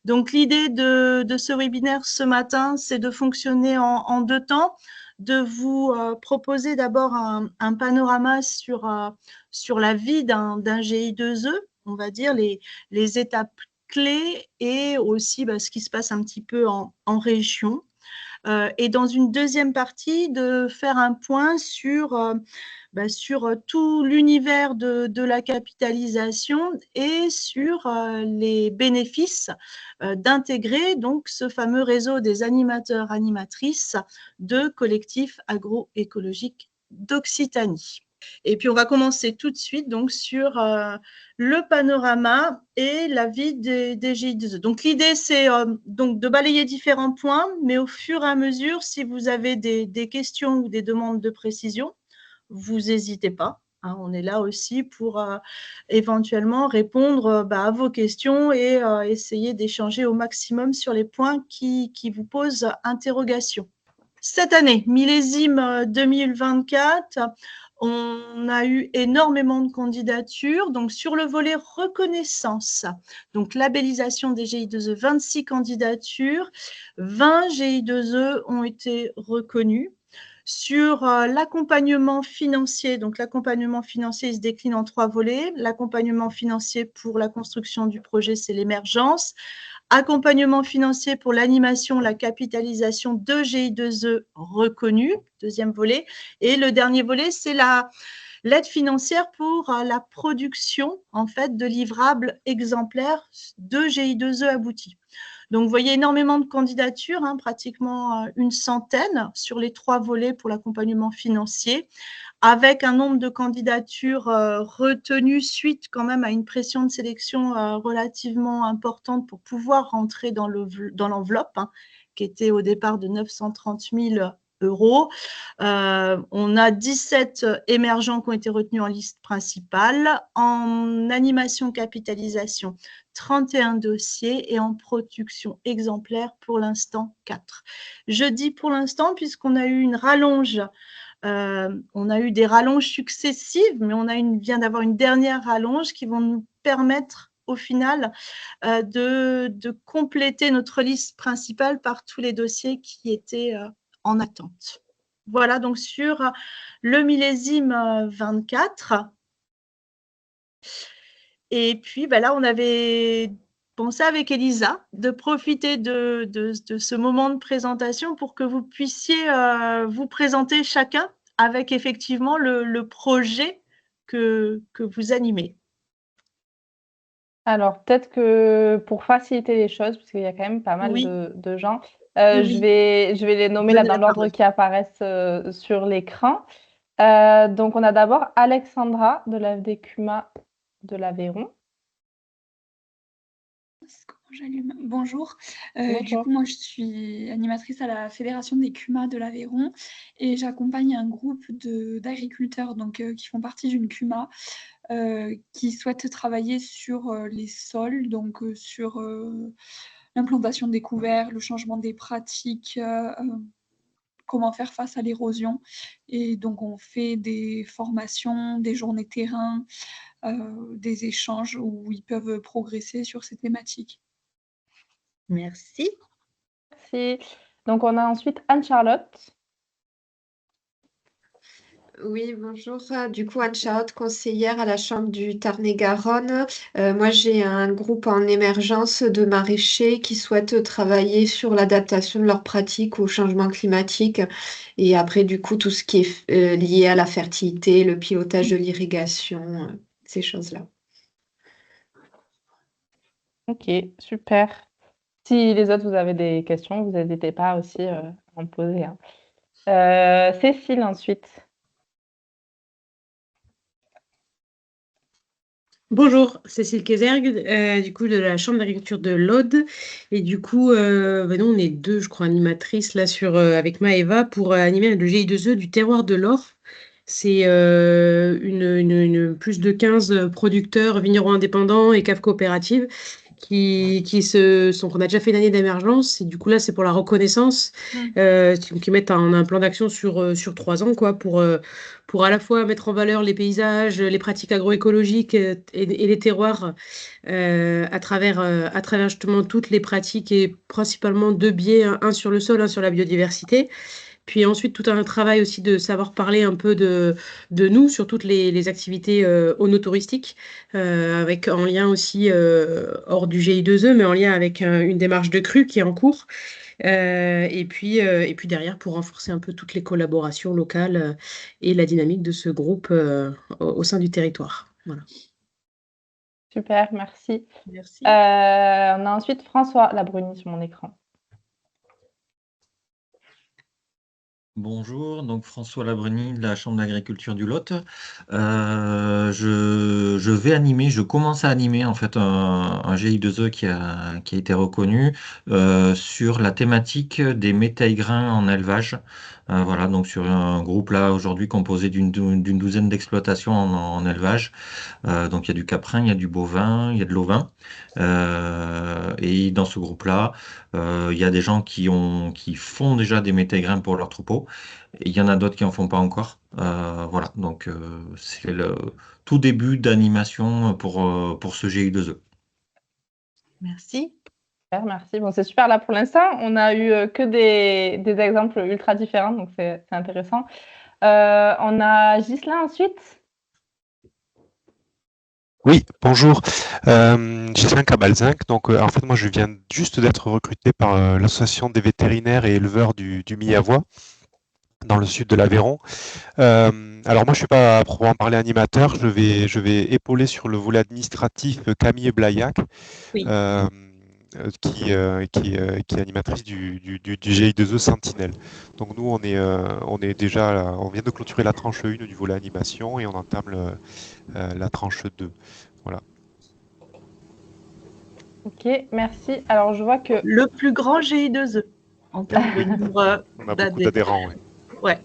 Donc, l'idée de ce webinaire ce matin, c'est de fonctionner en deux temps, de vous proposer d'abord un panorama sur la vie d'un GI2E, on va dire les étapes clés et aussi ce qui se passe un petit peu en région. Et dans une deuxième partie, de faire un point sur tout l'univers de la capitalisation et sur les bénéfices d'intégrer donc ce fameux réseau des animateurs, animatrices de collectifs agroécologiques d'Occitanie. Et puis, on va commencer tout de suite donc, sur le panorama et la vie des GI2E. Donc, l'idée, c'est donc de balayer différents points, mais au fur et à mesure, si vous avez des questions ou des demandes de précision, vous n'hésitez pas. Hein, on est là aussi pour éventuellement répondre à vos questions et essayer d'échanger au maximum sur les points qui vous posent interrogation. Cette année, millésime 2024, on a eu énormément de candidatures. Donc, sur le volet reconnaissance, donc labellisation des GI2E, 26 candidatures, 20 GI2E ont été reconnus. Sur l'accompagnement financier, donc l'accompagnement financier, il se décline en 3 volets. L'accompagnement financier pour la construction du projet, c'est l'émergence. Accompagnement financier pour l'animation, la capitalisation de GI2E reconnus, deuxième volet. Et le dernier volet, c'est l'aide financière pour la production en fait, de livrables exemplaires de GI2E aboutis. Donc, vous voyez énormément de candidatures, hein, pratiquement une centaine sur les 3 volets pour l'accompagnement financier, avec un nombre de candidatures retenues suite quand même à une pression de sélection relativement importante pour pouvoir rentrer dans l'enveloppe, hein, qui était au départ de 930 000 euros. On a 17 émergents qui ont été retenus en liste principale, en animation capitalisation 31 dossiers et en production exemplaire pour l'instant 4. Je dis pour l'instant puisqu'on a eu une rallonge, on a eu des rallonges successives, mais on vient d'avoir une dernière rallonge qui vont nous permettre au final de compléter notre liste principale par tous les dossiers qui étaient en attente. Voilà donc sur le millésime 24. Et puis là, on avait pensé avec Elisa de profiter de ce moment de présentation pour que vous puissiez vous présenter chacun avec effectivement le projet que vous animez. Alors, peut-être que pour faciliter les choses, parce qu'il y a quand même pas mal de gens, Oui. je vais les nommer là dans l'ordre qui apparaissent sur l'écran. Donc, on a d'abord Alexandra de l'AFD CUMA de l'Aveyron. Bonjour. Bonjour. Du coup, moi, je suis animatrice à la Fédération des CUMA de l'Aveyron et j'accompagne un groupe d'agriculteurs qui font partie d'une CUMA qui souhaitent travailler sur les sols, donc sur l'implantation des couverts, le changement des pratiques, comment faire face à l'érosion. Et donc, on fait des formations, des journées terrain, des échanges où ils peuvent progresser sur ces thématiques. Merci. Merci. Donc, on a ensuite Anne-Charlotte. Oui, bonjour. Du coup, Anne-Charlotte, conseillère à la Chambre du Tarn-et-Garonne. Moi, j'ai un groupe en émergence de maraîchers qui souhaitent travailler sur l'adaptation de leurs pratiques au changement climatique et après, du coup, tout ce qui est lié à la fertilité, le pilotage de l'irrigation, ces choses-là. Ok, super. Si les autres, vous avez des questions, vous n'hésitez pas aussi à en poser. Hein. Cécile, ensuite. Bonjour, Cécile Kézergue, du coup de la Chambre d'agriculture de l'Aude. Et du coup, nous, on est 2, je crois, animatrices là avec Maëva pour animer le GI2E du terroir de l'Or. C'est plus de 15 producteurs, vignerons indépendants et caves coopératives on a déjà fait une année d'émergence et du coup là c'est pour la reconnaissance. Qui mettent un plan d'action sur 3 ans quoi pour à la fois mettre en valeur les paysages, les pratiques agroécologiques et les terroirs à travers justement toutes les pratiques et principalement deux biais, un sur le sol, un sur la biodiversité. Puis ensuite, tout un travail aussi de savoir parler un peu de nous sur toutes les activités onotouristiques, avec en lien aussi, hors du GI2E, mais en lien avec une démarche de crue qui est en cours. Et puis derrière, pour renforcer un peu toutes les collaborations locales et la dynamique de ce groupe au sein du territoire. Voilà. Super, merci. Merci. On a ensuite François Labruni sur mon écran. Bonjour, donc François Labruni de la Chambre d'agriculture du Lot. Je commence à animer en fait un GI2E qui a été reconnu sur la thématique des métailles-grains en élevage. Voilà, donc sur un groupe là aujourd'hui composé d'une douzaine d'exploitations en élevage. Donc il y a du caprin, il y a du bovin, il y a de l'ovin. Et dans ce groupe-là, il y a des gens qui font déjà des métailles-grains pour leurs troupeaux. Et il y en a d'autres qui en font pas encore. Voilà, donc c'est le tout début d'animation pour ce GI2E. Merci. Super, merci. Bon, c'est super là pour l'instant. On a eu que des exemples ultra différents, donc c'est intéressant. On a Ghislain ensuite. Oui, bonjour. Ghislain Cabalzinc. Donc, en fait, moi, je viens juste d'être recruté par l'association des vétérinaires et éleveurs du Miavois, dans le sud de l'Aveyron. Alors, moi, je suis pas à proprement parler animateur. Je vais épauler sur le volet administratif Camille Blaillac, Oui. qui est animatrice du GI2E Sentinelle. Donc, nous, on est déjà on vient de clôturer la tranche 1 du volet animation et on entame la tranche 2. Voilà. Ok, merci. Alors, je vois que Le plus grand GI2E en termes de nombre On a beaucoup d'adhérents, ouais. Ouais.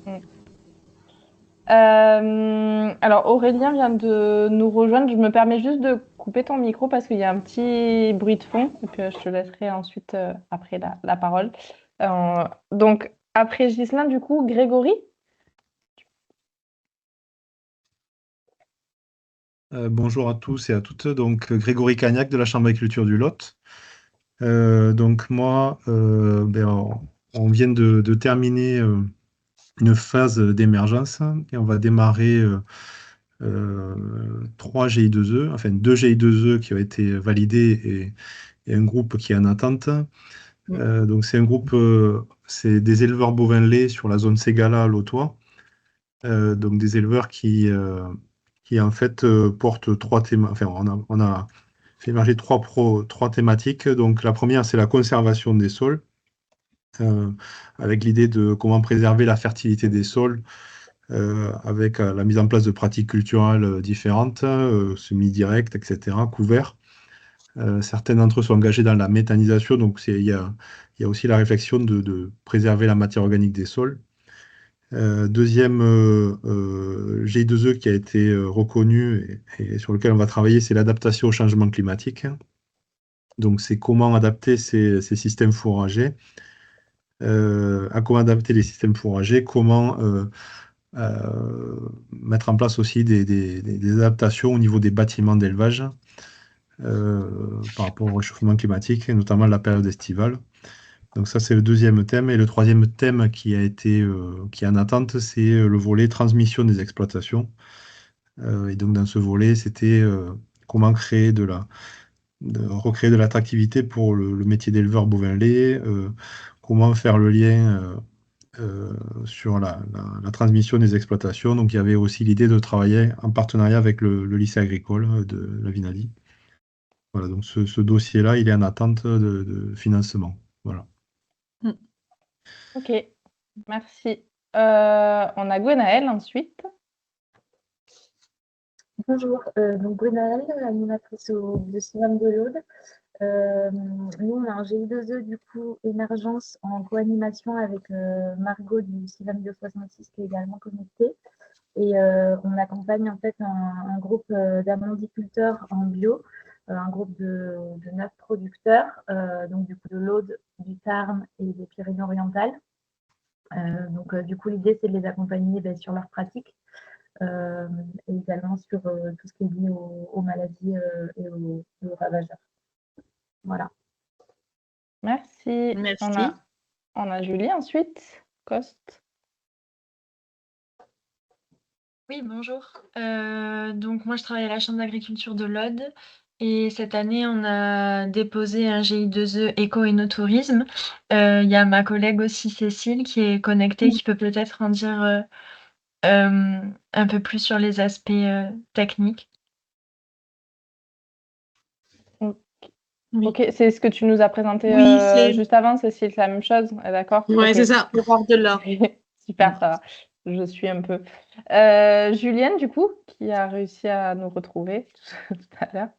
Alors, Aurélien vient de nous rejoindre. Je me permets juste de couper ton micro parce qu'il y a un petit bruit de fond. Et puis, je te laisserai ensuite, après, la parole. Donc, après Ghislain, du coup, Grégory. Bonjour à tous et à toutes. Donc, Grégory Cagnac de la Chambre d'agriculture du Lot. Donc, moi, on vient de terminer une phase d'émergence et on va démarrer 3 GI2E, enfin 2 GI2E qui ont été validés et un groupe qui est en attente. Donc, c'est un groupe, c'est des éleveurs bovins laits sur la zone Ségala, Lotois. Donc, des éleveurs qui en fait portent 3 thèmes. Enfin, on a fait émerger 3 thématiques. Donc, la première, c'est la conservation des sols, avec l'idée de comment préserver la fertilité des sols, avec la mise en place de pratiques culturelles différentes, semi-directes, etc., couverts. Certains d'entre eux sont engagés dans la méthanisation, donc il y a aussi la réflexion de préserver la matière organique des sols. Deuxième GI2E qui a été reconnu et sur lequel on va travailler, c'est l'adaptation au changement climatique. Donc, c'est comment adapter ces systèmes fourragers, comment adapter les systèmes fourragers, comment mettre en place aussi des adaptations au niveau des bâtiments d'élevage par rapport au réchauffement climatique, et notamment la période estivale. Donc ça, c'est le deuxième thème. Et le troisième thème qui est en attente, c'est le volet transmission des exploitations. Et donc dans ce volet, c'était comment recréer de l'attractivité pour le métier d'éleveur bovin lait, comment faire le lien sur la transmission des exploitations. Donc il y avait aussi l'idée de travailler en partenariat avec le lycée agricole de la Vinali. Voilà, donc ce dossier-là, il est en attente de financement. Voilà. Ok, merci. On a Gwenaëlle ensuite. Bonjour, donc Gwenaëlle, animatrice de CIVAM de l'Aude. Nous, on a un GI2E, du coup, émergence en co-animation avec Margot du CIVAM 266 qui est également connectée. Et on accompagne en fait un groupe d'amandiculteurs en bio un groupe de 9 producteurs, donc du coup de l'Aude, du Tarn et des Pyrénées-Orientales. Donc du coup, l'idée, c'est de les accompagner sur leurs pratiques et également sur tout ce qui est lié aux maladies et aux ravageurs. Voilà. Merci. Merci. On a Julie ensuite. Coste. Oui, bonjour. Donc moi, je travaille à la Chambre d'agriculture de l'Aude et cette année, on a déposé un GI2E éco-énotourisme. Il y a ma collègue aussi, Cécile, qui est connectée, qui peut peut-être en dire un peu plus sur les aspects techniques. Oui. Ok, c'est ce que tu nous as présenté Oui, c'est juste avant, Cécile, c'est la même chose, d'accord? Ouais, Ok. c'est ça. Terroir de l'Or. Super, ça va. Je suis un peu. Julienne, du coup, qui a réussi à nous retrouver tout à l'heure.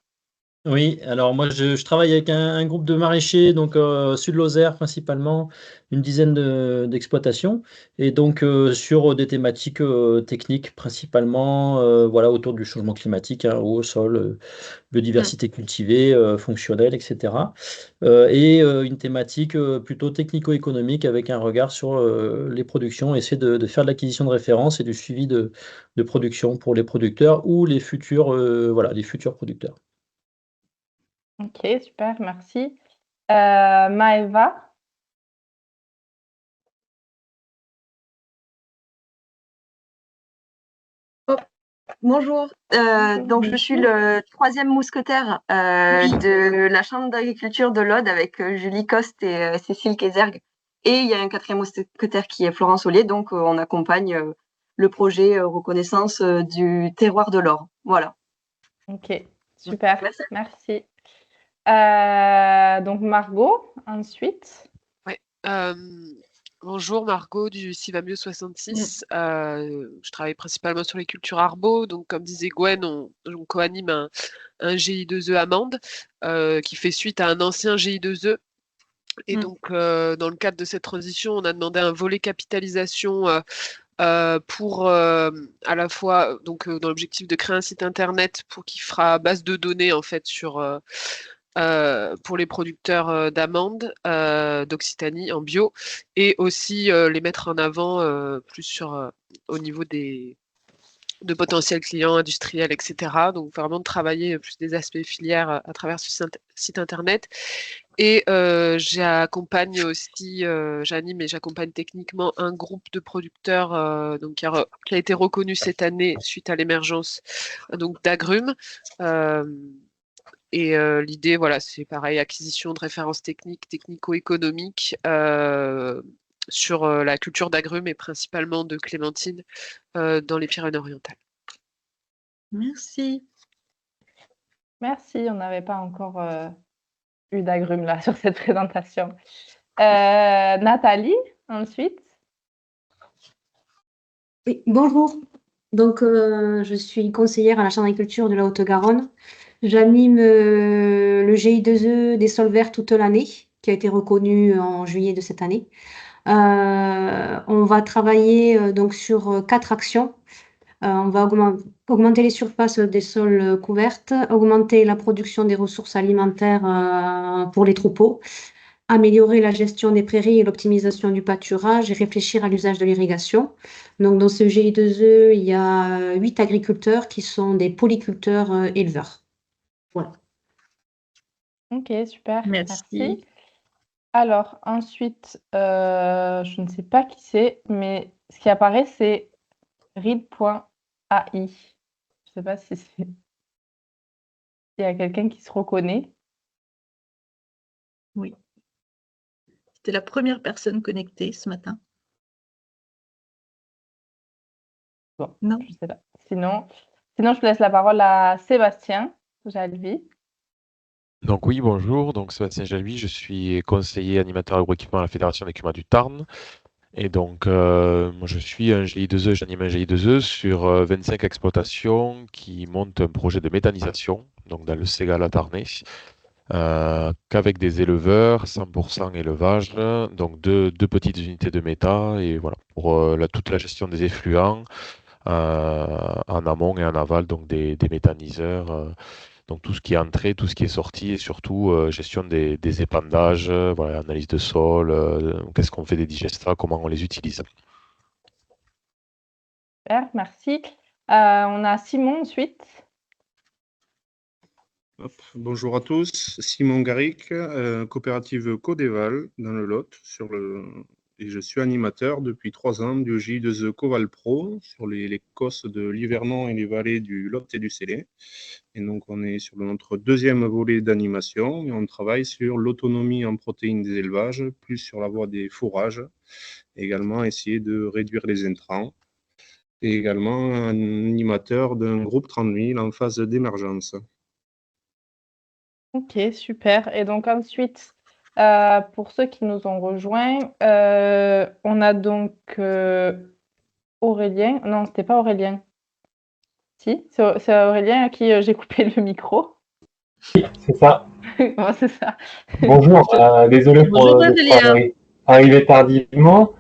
Oui, alors moi je travaille avec un groupe de maraîchers, donc Sud-Lozère principalement, une dizaine d'exploitations, et donc sur des thématiques techniques principalement, voilà, autour du changement climatique, hein, eau, sol, biodiversité cultivée, fonctionnelle, etc. Et une thématique plutôt technico-économique avec un regard sur les productions, essayer de faire de l'acquisition de références et du suivi de production pour les producteurs ou les futurs, voilà, les futurs producteurs. Ok, super, merci. Maëva. Bonjour, donc je suis le troisième mousquetaire de la Chambre d'agriculture de l'Aude avec Julie Coste et Cécile Kézergue. Et il y a un quatrième mousquetaire qui est Florence Ollier, donc on accompagne le projet reconnaissance du terroir de l'Or. Voilà. Ok, super, merci. Donc Margot, ensuite. Ouais, bonjour, Margot du Civamio 66. Je travaille principalement sur les cultures arbo. Donc, comme disait Gwen, on co-anime un GI2E amande qui fait suite à un ancien GI2E. Et donc, dans le cadre de cette transition, on a demandé un volet capitalisation pour à la fois, donc, dans l'objectif de créer un site internet qui fera base de données en fait pour les producteurs d'amandes d'Occitanie en bio et aussi les mettre en avant plus au niveau de potentiels clients industriels, etc. Donc vraiment de travailler plus des aspects filières à travers ce site internet. Et j'anime et j'accompagne techniquement un groupe de producteurs donc qui a été reconnu cette année suite à l'émergence donc d'agrumes. Et l'idée, voilà, c'est pareil, acquisition de références technico-économiques sur la culture d'agrumes et principalement de clémentines dans les Pyrénées-Orientales. Merci. Merci, on n'avait pas encore eu d'agrumes là sur cette présentation. Nathalie, ensuite. Oui, bonjour. Donc, je suis conseillère à la Chambre d'agriculture de la Haute-Garonne. J'anime le GI2E des sols verts toute l'année, qui a été reconnu en juillet de cette année. On va travailler donc sur 4 actions. On va augmenter les surfaces des sols couvertes, augmenter la production des ressources alimentaires pour les troupeaux, améliorer la gestion des prairies et l'optimisation du pâturage et réfléchir à l'usage de l'irrigation. Donc, dans ce GI2E, il y a 8 agriculteurs qui sont des polyculteurs éleveurs. Voilà. Ok, super, Merci. merci. Alors, ensuite, je ne sais pas qui c'est, mais ce qui apparaît, c'est read.ai. Je ne sais pas si c'est... Il y a quelqu'un qui se reconnaît. Oui. C'était la première personne connectée ce matin. Bon, non. Je ne sais pas. Sinon, je laisse la parole à Sébastien Jalvi. Donc oui, bonjour, donc Sébastien Jalvi, je suis conseiller animateur agroéquipement à la Fédération des Cumas du Tarn. Et donc, moi je suis un GI2E, j'anime un GI2E sur 25 exploitations qui montent un projet de méthanisation, donc dans le Ségala tarnais, qu'avec des éleveurs, 100% élevage, donc deux petites unités de méta, et voilà, pour toute la gestion des effluents en amont et en aval, donc des méthaniseurs. Donc tout ce qui est entrée, tout ce qui est sortie et surtout gestion des épandages, voilà, analyse de sol, qu'est-ce qu'on fait des digestats, comment on les utilise. Super, merci. On a Simon ensuite. Hop, bonjour à tous, Simon Garric, coopérative Codéval dans le Lot, et je suis animateur depuis 3 ans du J2E Coval Pro sur les COS de l'Yvernon et les vallées du Lot et du Célé. Et donc on est sur notre deuxième volet d'animation et on travaille sur l'autonomie en protéines des élevages, plus sur la voie des fourrages, également essayer de réduire les intrants. Et également animateur d'un groupe 30 000 en phase d'émergence. Ok, super. Et donc ensuite, pour ceux qui nous ont rejoints, on a donc Aurélien. Non, c'était pas Aurélien. Si, c'est Aurélien à qui j'ai coupé le micro. C'est ça. Bon, c'est ça. Bonjour, désolé pour arriver tardivement.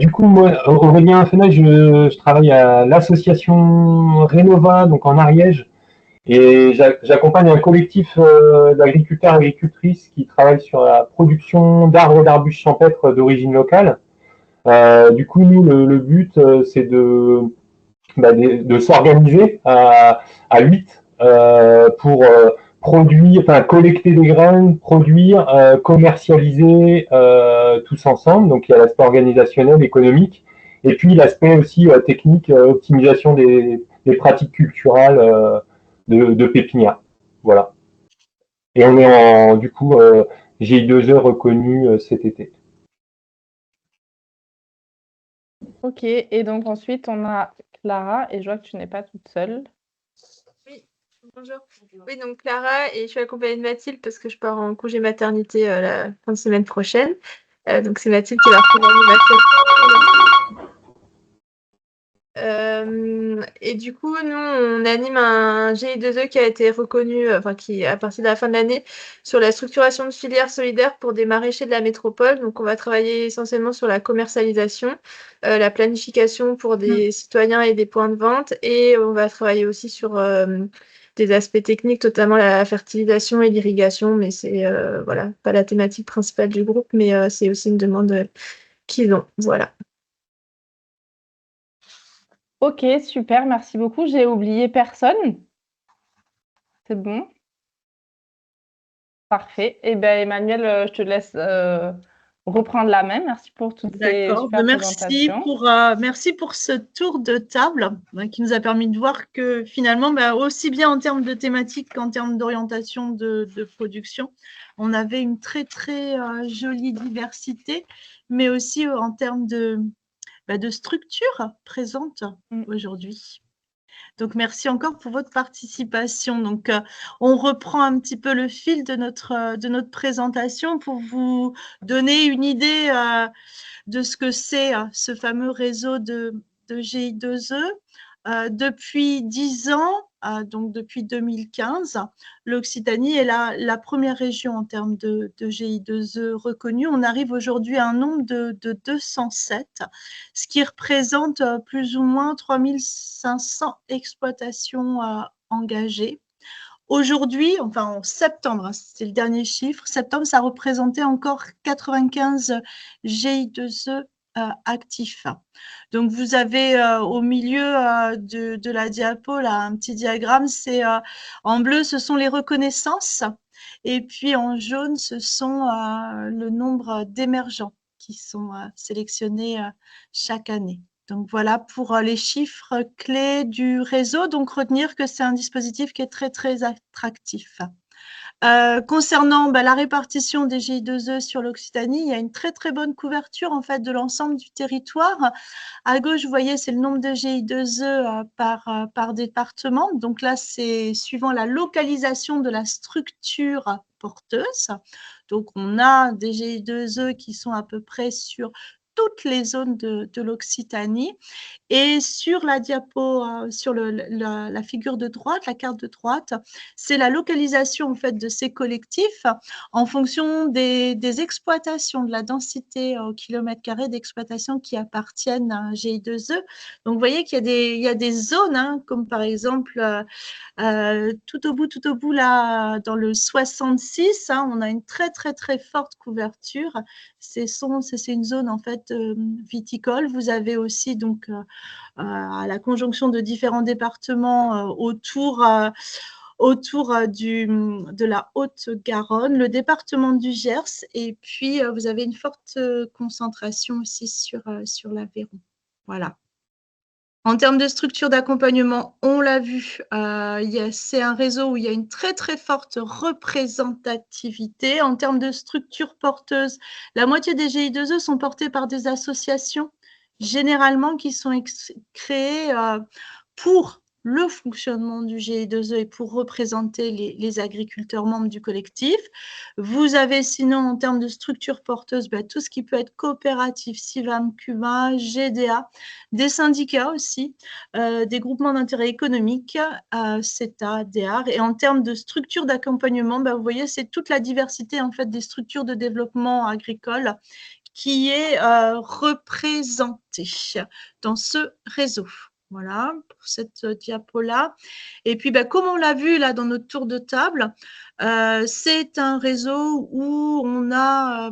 Du coup, moi, Aurélien Fenech, je travaille à l'association Rénova, donc en Ariège, et j'accompagne un collectif d'agriculteurs et agricultrices qui travaillent sur la production d'arbres et d'arbustes champêtres d'origine locale. Du coup, nous, le but, c'est de s'organiser à 8 pour produire, enfin collecter des graines, produire, commercialiser tous ensemble. Donc il y a l'aspect organisationnel, économique, et puis l'aspect aussi technique, optimisation des pratiques culturales de pépinière. Voilà. Et on est du coup GI2E reconnu cet été. Ok, et donc ensuite on a Clara, et je vois que tu n'es pas toute seule. Oui, bonjour. Oui, donc Clara, et je suis accompagnée de Mathilde parce que je pars en congé maternité la fin de semaine prochaine. Donc c'est Mathilde qui va reprendre l'animation. Et du coup, nous, on anime un GI2E qui a été reconnu, enfin qui à partir de la fin de l'année, sur la structuration de filières solidaires pour des maraîchers de la métropole. Donc, on va travailler essentiellement sur la commercialisation, la planification pour des citoyens et des points de vente, et on va travailler aussi sur des aspects techniques, notamment la fertilisation et l'irrigation, mais c'est voilà, pas la thématique principale du groupe, mais c'est aussi une demande qu'ils ont. Voilà. Ok, super, merci beaucoup. J'ai oublié personne. C'est bon. Parfait. Eh bien, Emmanuel, je te laisse reprendre la main. Merci pour toutes ces super présentations. Merci pour ce tour de table qui nous a permis de voir que finalement, aussi bien en termes de thématique qu'en termes d'orientation de production, on avait une très, très jolie diversité, mais aussi en termes de structure présente aujourd'hui. Donc, merci encore pour votre participation. Donc, on reprend un petit peu le fil de notre présentation pour vous donner une idée de ce que c'est ce fameux réseau de GI2E. Depuis 10 ans, donc depuis 2015, l'Occitanie est la première région en termes de GI2E reconnue. On arrive aujourd'hui à un nombre de 207, ce qui représente plus ou moins 3500 exploitations engagées. Aujourd'hui, enfin en septembre, c'est le dernier chiffre, septembre, ça représentait encore 95 GI2E actifs. Donc, vous avez au milieu de la diapo là, un petit diagramme, c'est en bleu, ce sont les reconnaissances, et puis en jaune, ce sont le nombre d'émergents qui sont sélectionnés chaque année. Donc, voilà pour les chiffres clés du réseau. Donc, retenir que c'est un dispositif qui est très, très attractif. Concernant la répartition des GI2E sur l'Occitanie, il y a une très, très bonne couverture en fait, de l'ensemble du territoire. À gauche, vous voyez, c'est le nombre de GI2E par département. Donc là, c'est suivant la localisation de la structure porteuse. Donc, on a des GI2E qui sont à peu près sur toutes les zones de l'Occitanie. Et sur la diapo, sur la figure de droite, la carte de droite, c'est la localisation en fait de ces collectifs en fonction des exploitations, de la densité au kilomètre carré d'exploitation qui appartiennent à un GI2E. Donc, vous voyez qu'il y a des zones, hein, comme par exemple tout au bout, là, dans le 66, hein, on a une très, très, très forte couverture. C'est une zone en fait viticole. Vous avez aussi donc à la conjonction de différents départements autour de la Haute-Garonne, le département du Gers, et puis vous avez une forte concentration aussi sur l'Aveyron. Voilà. En termes de structure d'accompagnement, on l'a vu, c'est un réseau où il y a une très, très forte représentativité. En termes de structure porteuse, la moitié des GI2E sont portés par des associations, généralement qui sont créées pour le fonctionnement du GI2E et pour représenter les agriculteurs membres du collectif. Vous avez sinon, en termes de structure porteuse, tout ce qui peut être coopératif, CIVAM, CUMA, GDA, des syndicats aussi, des groupements d'intérêt économique, CETA, DEAR. Et en termes de structure d'accompagnement, vous voyez, c'est toute la diversité en fait, des structures de développement agricole qui est représentée dans ce réseau. Voilà, pour cette diapo-là. Et puis, comme on l'a vu là dans notre tour de table, c'est un réseau où on a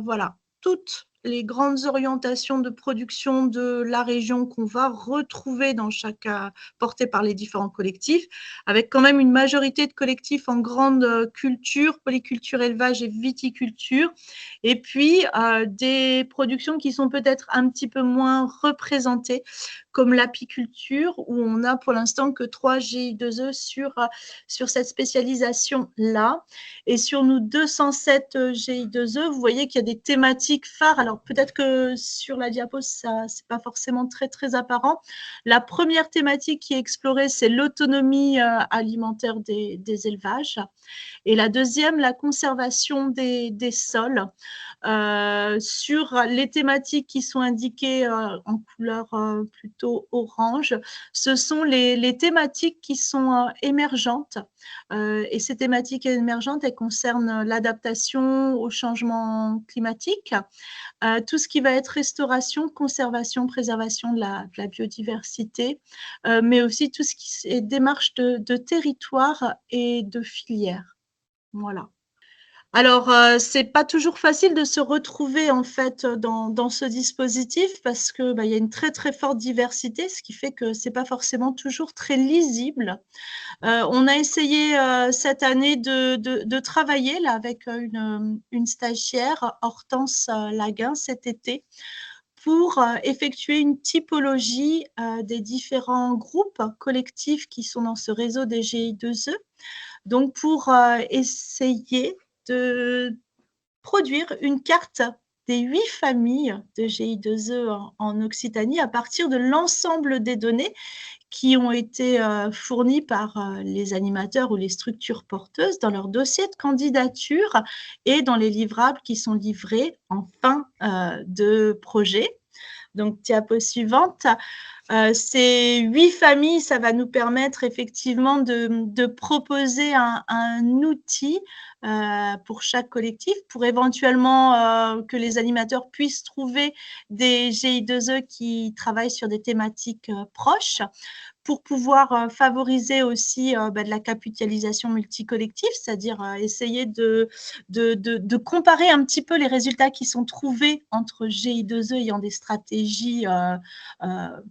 toutes les grandes orientations de production de la région qu'on va retrouver dans chaque porté par les différents collectifs, avec quand même une majorité de collectifs en grande culture, polyculture, élevage et viticulture, et puis des productions qui sont peut-être un petit peu moins représentées, comme l'apiculture, où on n'a pour l'instant que 3 GI2E sur cette spécialisation-là. Et sur nos 207 GI2E, vous voyez qu'il y a des thématiques phares. Alors, peut-être que sur la diapo, ça c'est pas forcément très, très apparent. La première thématique qui est explorée, c'est l'autonomie alimentaire des élevages. Et la deuxième, la conservation des sols. Sur les thématiques qui sont indiquées en couleur plutôt orange, ce sont les thématiques qui sont émergentes. Et ces thématiques émergentes, elles concernent l'adaptation au changement climatique, tout ce qui va être restauration, conservation, préservation de la biodiversité, mais aussi tout ce qui est démarche de territoire et de filière. Voilà. Alors, c'est pas toujours facile de se retrouver en fait dans ce dispositif parce que il y a une très très forte diversité, ce qui fait que c'est pas forcément toujours très lisible. On a essayé cette année de travailler là avec une stagiaire, Hortense Laguin, cet été, pour effectuer une typologie des différents groupes collectifs qui sont dans ce réseau des GI2E. Donc, pour essayer de produire une carte des 8 familles de GI2E en Occitanie à partir de l'ensemble des données qui ont été fournies par les animateurs ou les structures porteuses dans leur dossier de candidature et dans les livrables qui sont livrés en fin de projet. Donc, diapo suivante. Ces 8 familles, ça va nous permettre effectivement de proposer un outil pour chaque collectif, pour éventuellement que les animateurs puissent trouver des GI2E qui travaillent sur des thématiques proches, pour pouvoir favoriser aussi de la capitalisation multicollective, c'est-à-dire essayer de comparer un petit peu les résultats qui sont trouvés entre GI2E ayant des stratégies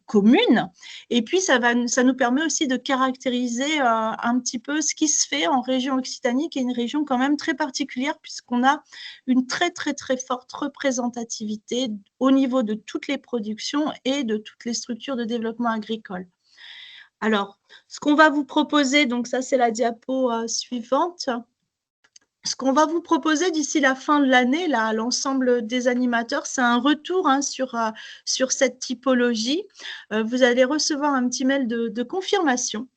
communes. Et puis, ça nous permet aussi de caractériser un petit peu ce qui se fait en région Occitanie, qui est une région quand même très particulière, puisqu'on a une très, très, très forte représentativité au niveau de toutes les productions et de toutes les structures de développement agricole. Alors, ce qu'on va vous proposer, donc ça c'est la diapo suivante, ce qu'on va vous proposer d'ici la fin de l'année, là, à l'ensemble des animateurs, c'est un retour sur cette typologie. Vous allez recevoir un petit mail de confirmation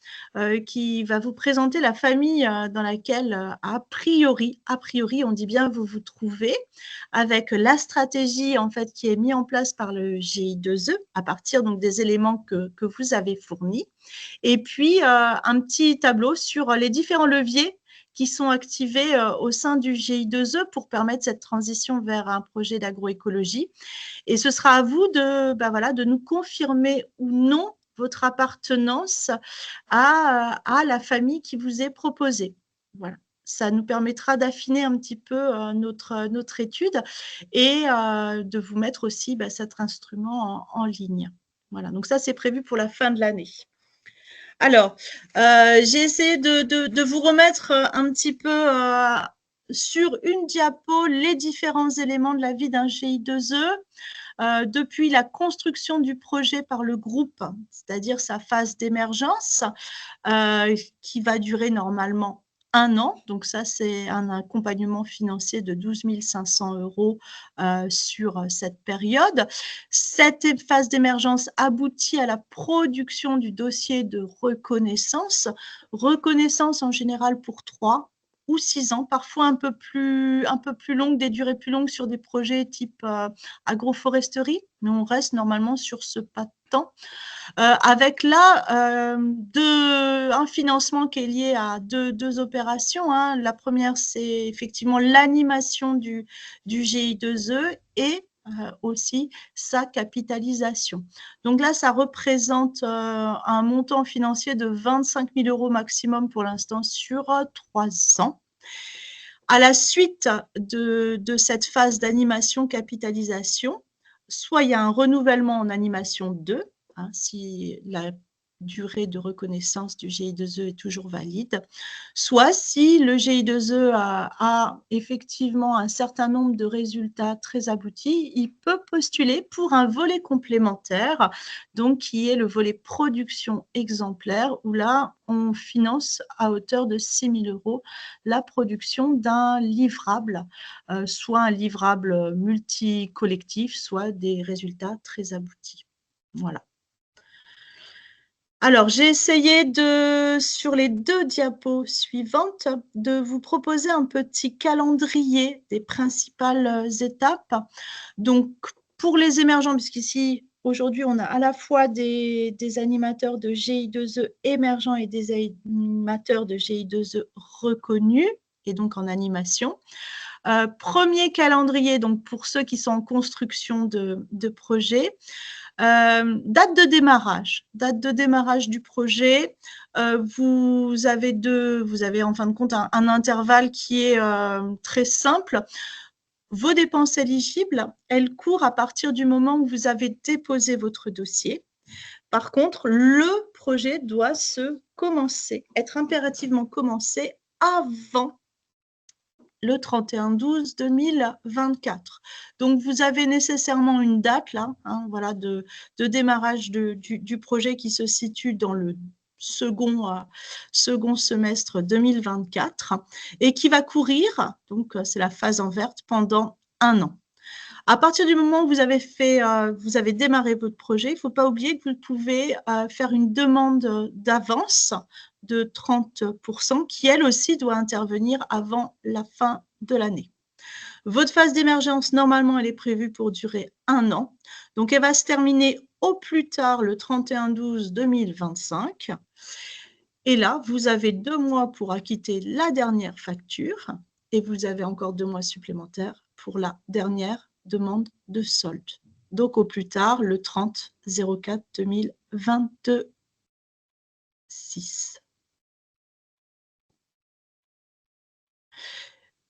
qui va vous présenter la famille dans laquelle, a priori, on dit bien vous vous trouvez, avec la stratégie en fait qui est mise en place par le GI2E à partir donc des éléments que vous avez fournis. Et puis un petit tableau sur les différents leviers qui sont activés au sein du GI2E pour permettre cette transition vers un projet d'agroécologie. Et ce sera à vous de nous confirmer ou non votre appartenance à la famille qui vous est proposée. Voilà. Ça nous permettra d'affiner un petit peu notre étude et de vous mettre aussi cet instrument en ligne. Voilà, donc ça, c'est prévu pour la fin de l'année. Alors, j'ai essayé de vous remettre un petit peu sur une diapo les différents éléments de la vie d'un GI2E, depuis la construction du projet par le groupe, c'est-à-dire sa phase d'émergence, qui va durer normalement 1 an. Donc ça, c'est un accompagnement financier de 12 500 € sur cette période. Cette phase d'émergence aboutit à la production du dossier de reconnaissance. Reconnaissance en général pour 3 ou 6 ans, parfois un peu plus longue, des durées plus longues sur des projets type agroforesterie, mais on reste normalement sur ce pas de temps. Avec là un financement qui est lié à deux opérations. Hein. La première, c'est effectivement l'animation du GI2E et aussi sa capitalisation. Donc là, ça représente un montant financier de 25 000 € maximum pour l'instant sur 3 ans. À la suite de cette phase d'animation-capitalisation, soit il y a un renouvellement en animation 2, hein, si la durée de reconnaissance du GI2E est toujours valide, soit si le GI2E a effectivement un certain nombre de résultats très aboutis, il peut postuler pour un volet complémentaire, donc qui est le volet production exemplaire, où là, on finance à hauteur de 6 000 € la production d'un livrable, soit un livrable multi-collectif, soit des résultats très aboutis. Voilà. Alors, j'ai essayé sur les 2 diapos suivantes, de vous proposer un petit calendrier des principales étapes. Donc, pour les émergents, puisqu'ici, aujourd'hui, on a à la fois des animateurs de GI2E émergents et des animateurs de GI2E reconnus, et donc en animation. Premier calendrier, donc pour ceux qui sont en construction de projet. Date de démarrage du projet. Vous avez en fin de compte un intervalle qui est très simple. Vos dépenses éligibles, elles courent à partir du moment où vous avez déposé votre dossier. Par contre, le projet doit être impérativement commencé avant le 31/12/2024. Donc, vous avez nécessairement une date là, hein, voilà, de démarrage du projet qui se situe dans le second semestre 2024 et qui va courir, donc c'est la phase en verte, pendant 1 an. À partir du moment où vous avez démarré votre projet, il ne faut pas oublier que vous pouvez faire une demande d'avance de 30% qui, elle aussi, doit intervenir avant la fin de l'année. Votre phase d'émergence, normalement, elle est prévue pour durer 1 an. Donc, elle va se terminer au plus tard le 31/12/2025. Et là, vous avez 2 mois pour acquitter la dernière facture et vous avez encore 2 mois supplémentaires pour la dernière demande de solde. Donc, au plus tard, le 30/04/2026.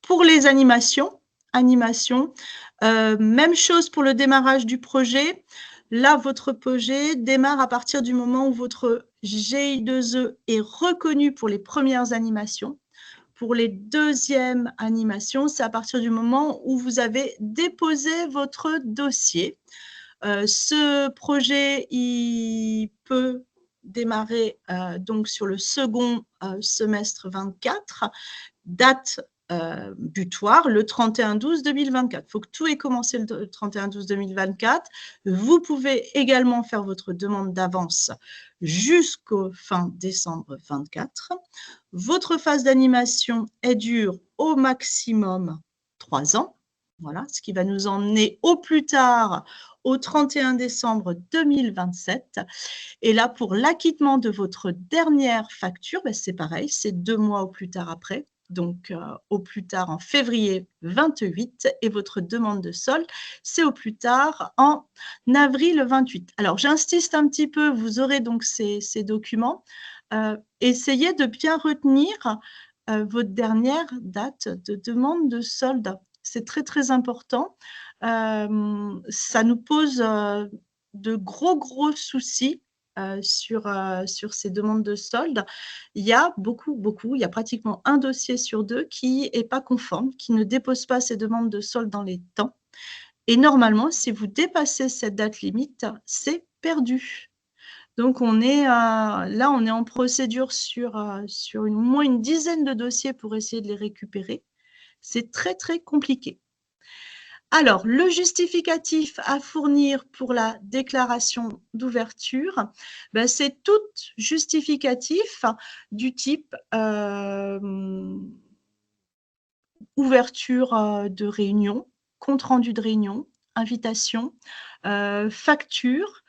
Pour les animations, même chose pour le démarrage du projet. Là, votre projet démarre à partir du moment où votre GI2E est reconnu pour les premières animations. Pour les deuxièmes animations, c'est à partir du moment où vous avez déposé votre dossier. Ce projet, il peut démarrer donc sur le second semestre 24, date butoir le 31/12/2024. Il faut que tout ait commencé le 31/12/2024. Vous pouvez également faire votre demande d'avance jusqu'au fin décembre 24. Votre phase d'animation, elle dure au maximum 3 ans. Voilà, ce qui va nous emmener au plus tard au 31 décembre 2027. Et là, pour l'acquittement de votre dernière facture, c'est pareil, c'est 2 mois au plus tard après. Donc, au plus tard en février 28 et votre demande de solde, c'est au plus tard en avril 28. Alors, j'insiste un petit peu, vous aurez donc ces documents. Essayez de bien retenir votre dernière date de demande de solde. C'est très, très important. Ça nous pose de gros soucis sur ces demandes de solde. Il y a il y a pratiquement un dossier sur 2 qui n'est pas conforme, qui ne dépose pas ces demandes de solde dans les temps. Et normalement, si vous dépassez cette date limite, c'est perdu. Donc, on est en procédure sur au moins une dizaine de dossiers pour essayer de les récupérer. C'est très, très compliqué. Alors, le justificatif à fournir pour la déclaration d'ouverture, c'est tout justificatif du type ouverture de réunion, compte-rendu de réunion, invitation, facture,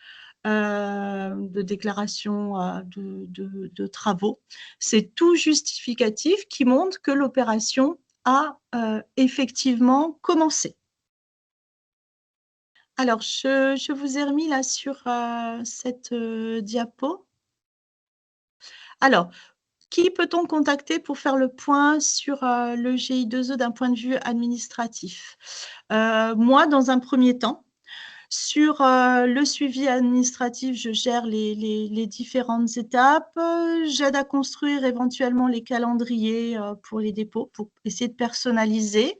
de déclaration de travaux. C'est tout justificatif qui montre que l'opération a effectivement commencé. Alors, je vous ai remis là sur cette diapo. Alors, qui peut-on contacter pour faire le point sur le GI2E d'un point de vue administratif? Moi, dans un premier temps, sur le suivi administratif, je gère les différentes étapes. J'aide à construire éventuellement les calendriers pour les dépôts, pour essayer de personnaliser.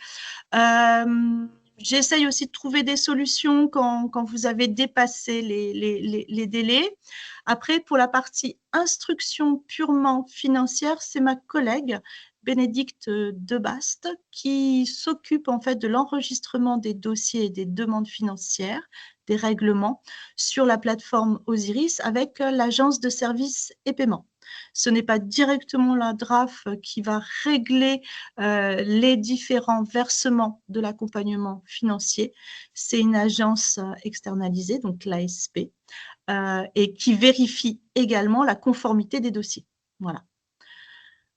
J'essaye aussi de trouver des solutions quand vous avez dépassé les délais. Après, pour la partie instruction purement financière, c'est ma collègue Bénédicte Debaste qui s'occupe en fait de l'enregistrement des dossiers et des demandes financières, des règlements sur la plateforme Osiris avec l'agence de services et paiements. Ce n'est pas directement la DRAF qui va régler les différents versements de l'accompagnement financier. C'est une agence externalisée, donc l'ASP, et qui vérifie également la conformité des dossiers. Voilà.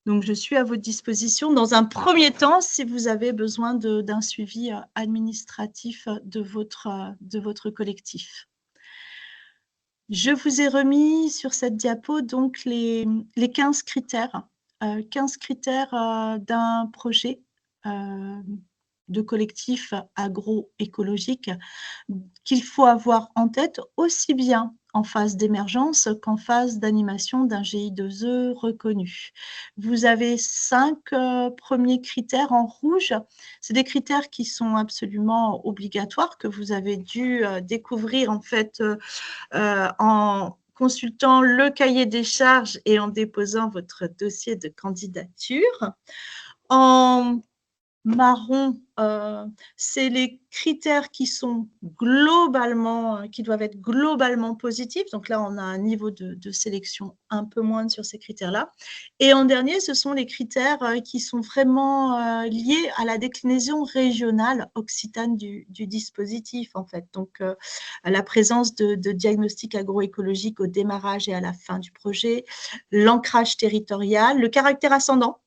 Donc, je suis à votre disposition dans un premier temps si vous avez besoin d'un suivi administratif de votre collectif. Je vous ai remis sur cette diapo donc les 15 critères, 15 critères d'un projet de collectif agroécologique qu'il faut avoir en tête aussi bien en phase d'émergence qu'en phase d'animation d'un GI2E reconnu. Vous avez 5 premiers critères en rouge. C'est des critères qui sont absolument obligatoires, que vous avez dû découvrir en fait en consultant le cahier des charges et en déposant votre dossier de candidature. En marron, c'est les critères qui sont qui doivent être globalement positifs. Donc là, on a un niveau de sélection un peu moindre sur ces critères-là. Et en dernier, ce sont les critères qui sont vraiment liés à la déclinaison régionale occitane du dispositif, en fait. Donc, à la présence de diagnostics agroécologiques au démarrage et à la fin du projet, l'ancrage territorial, le caractère ascendant.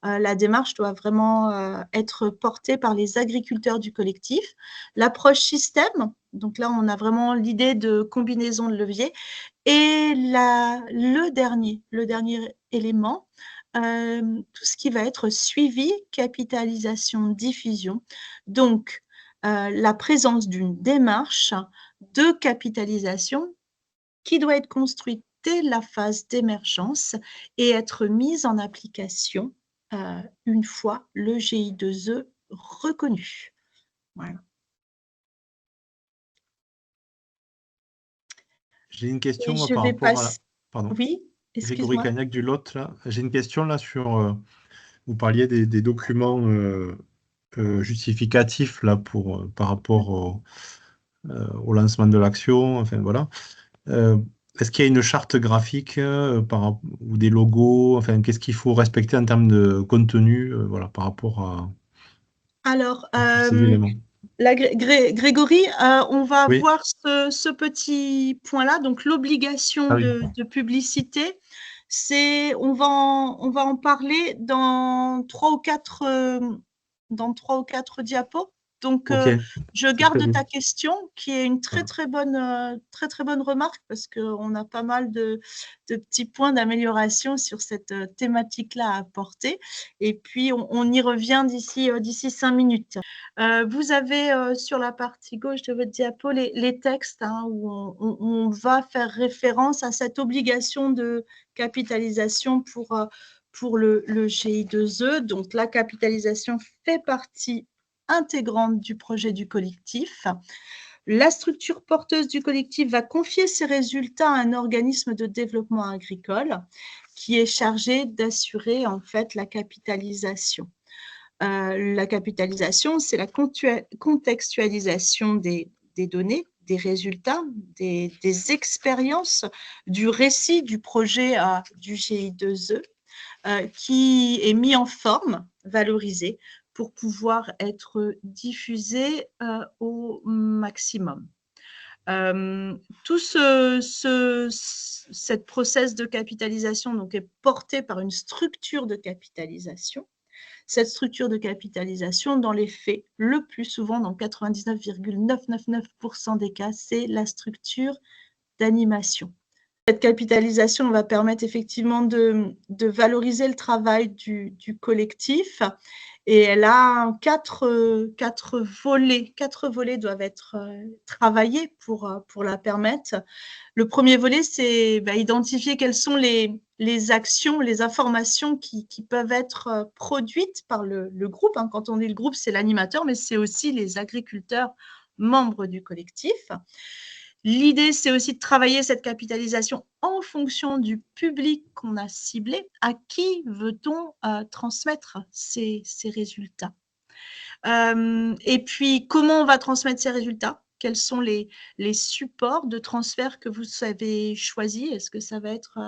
La démarche doit vraiment être portée par les agriculteurs du collectif. L'approche système, donc là, on a vraiment l'idée de combinaison de leviers. Et le dernier élément, tout ce qui va être suivi, capitalisation, diffusion. Donc, la présence d'une démarche de capitalisation qui doit être construite dès la phase d'émergence et être mise en application une fois le GI2E reconnu. Voilà. J'ai une question Et je par vais rapport à... passer. Pardon. Oui, Grégory excuse-moi. Cagnac du Lot, là. J'ai une question là sur vous parliez des documents justificatifs là, par rapport au lancement de l'action. Enfin, voilà. Est-ce qu'il y a une charte graphique ou des logos? Enfin, qu'est-ce qu'il faut respecter en termes de contenu voilà, par rapport Alors, à tous ces éléments? Grégory, on va Oui. voir ce petit point-là, donc l'obligation Ah oui. de publicité. On va en parler dans 3 ou 4 diapos. Donc, Ok. je C'est garde très bien. ta question, qui est une très très bonne remarque, parce qu'on a pas mal de petits points d'amélioration sur cette thématique-là à apporter. Et puis, on y revient d'ici 5 minutes. Vous avez sur la partie gauche de votre diapo les textes où on va faire référence à cette obligation de capitalisation pour le GI2E. Donc, la capitalisation fait partie intégrante du projet du collectif. La structure porteuse du collectif va confier ses résultats à un organisme de développement agricole qui est chargé d'assurer en fait la capitalisation. La capitalisation, c'est la contextualisation des données, des résultats, des expériences, du récit du projet du GI2E qui est mis en forme, valorisé, pour pouvoir être diffusé au maximum. Tout cette process de capitalisation donc, est porté par une structure de capitalisation. Cette structure de capitalisation, dans les faits, le plus souvent, dans 99,999% des cas, c'est la structure d'animation. Cette capitalisation va permettre effectivement de valoriser le travail du collectif, et elle a 4 volets. 4 volets doivent être travaillés pour la permettre. Le premier volet, c'est identifier quelles sont les actions, les informations qui peuvent être produites par le groupe. Quand on dit le groupe, c'est l'animateur, mais c'est aussi les agriculteurs membres du collectif. L'idée, c'est aussi de travailler cette capitalisation en fonction du public qu'on a ciblé. À qui veut-on transmettre ces résultats? Et puis, comment on va transmettre ces résultats? Quels sont les supports de transfert que vous avez choisis? Est-ce que ça va être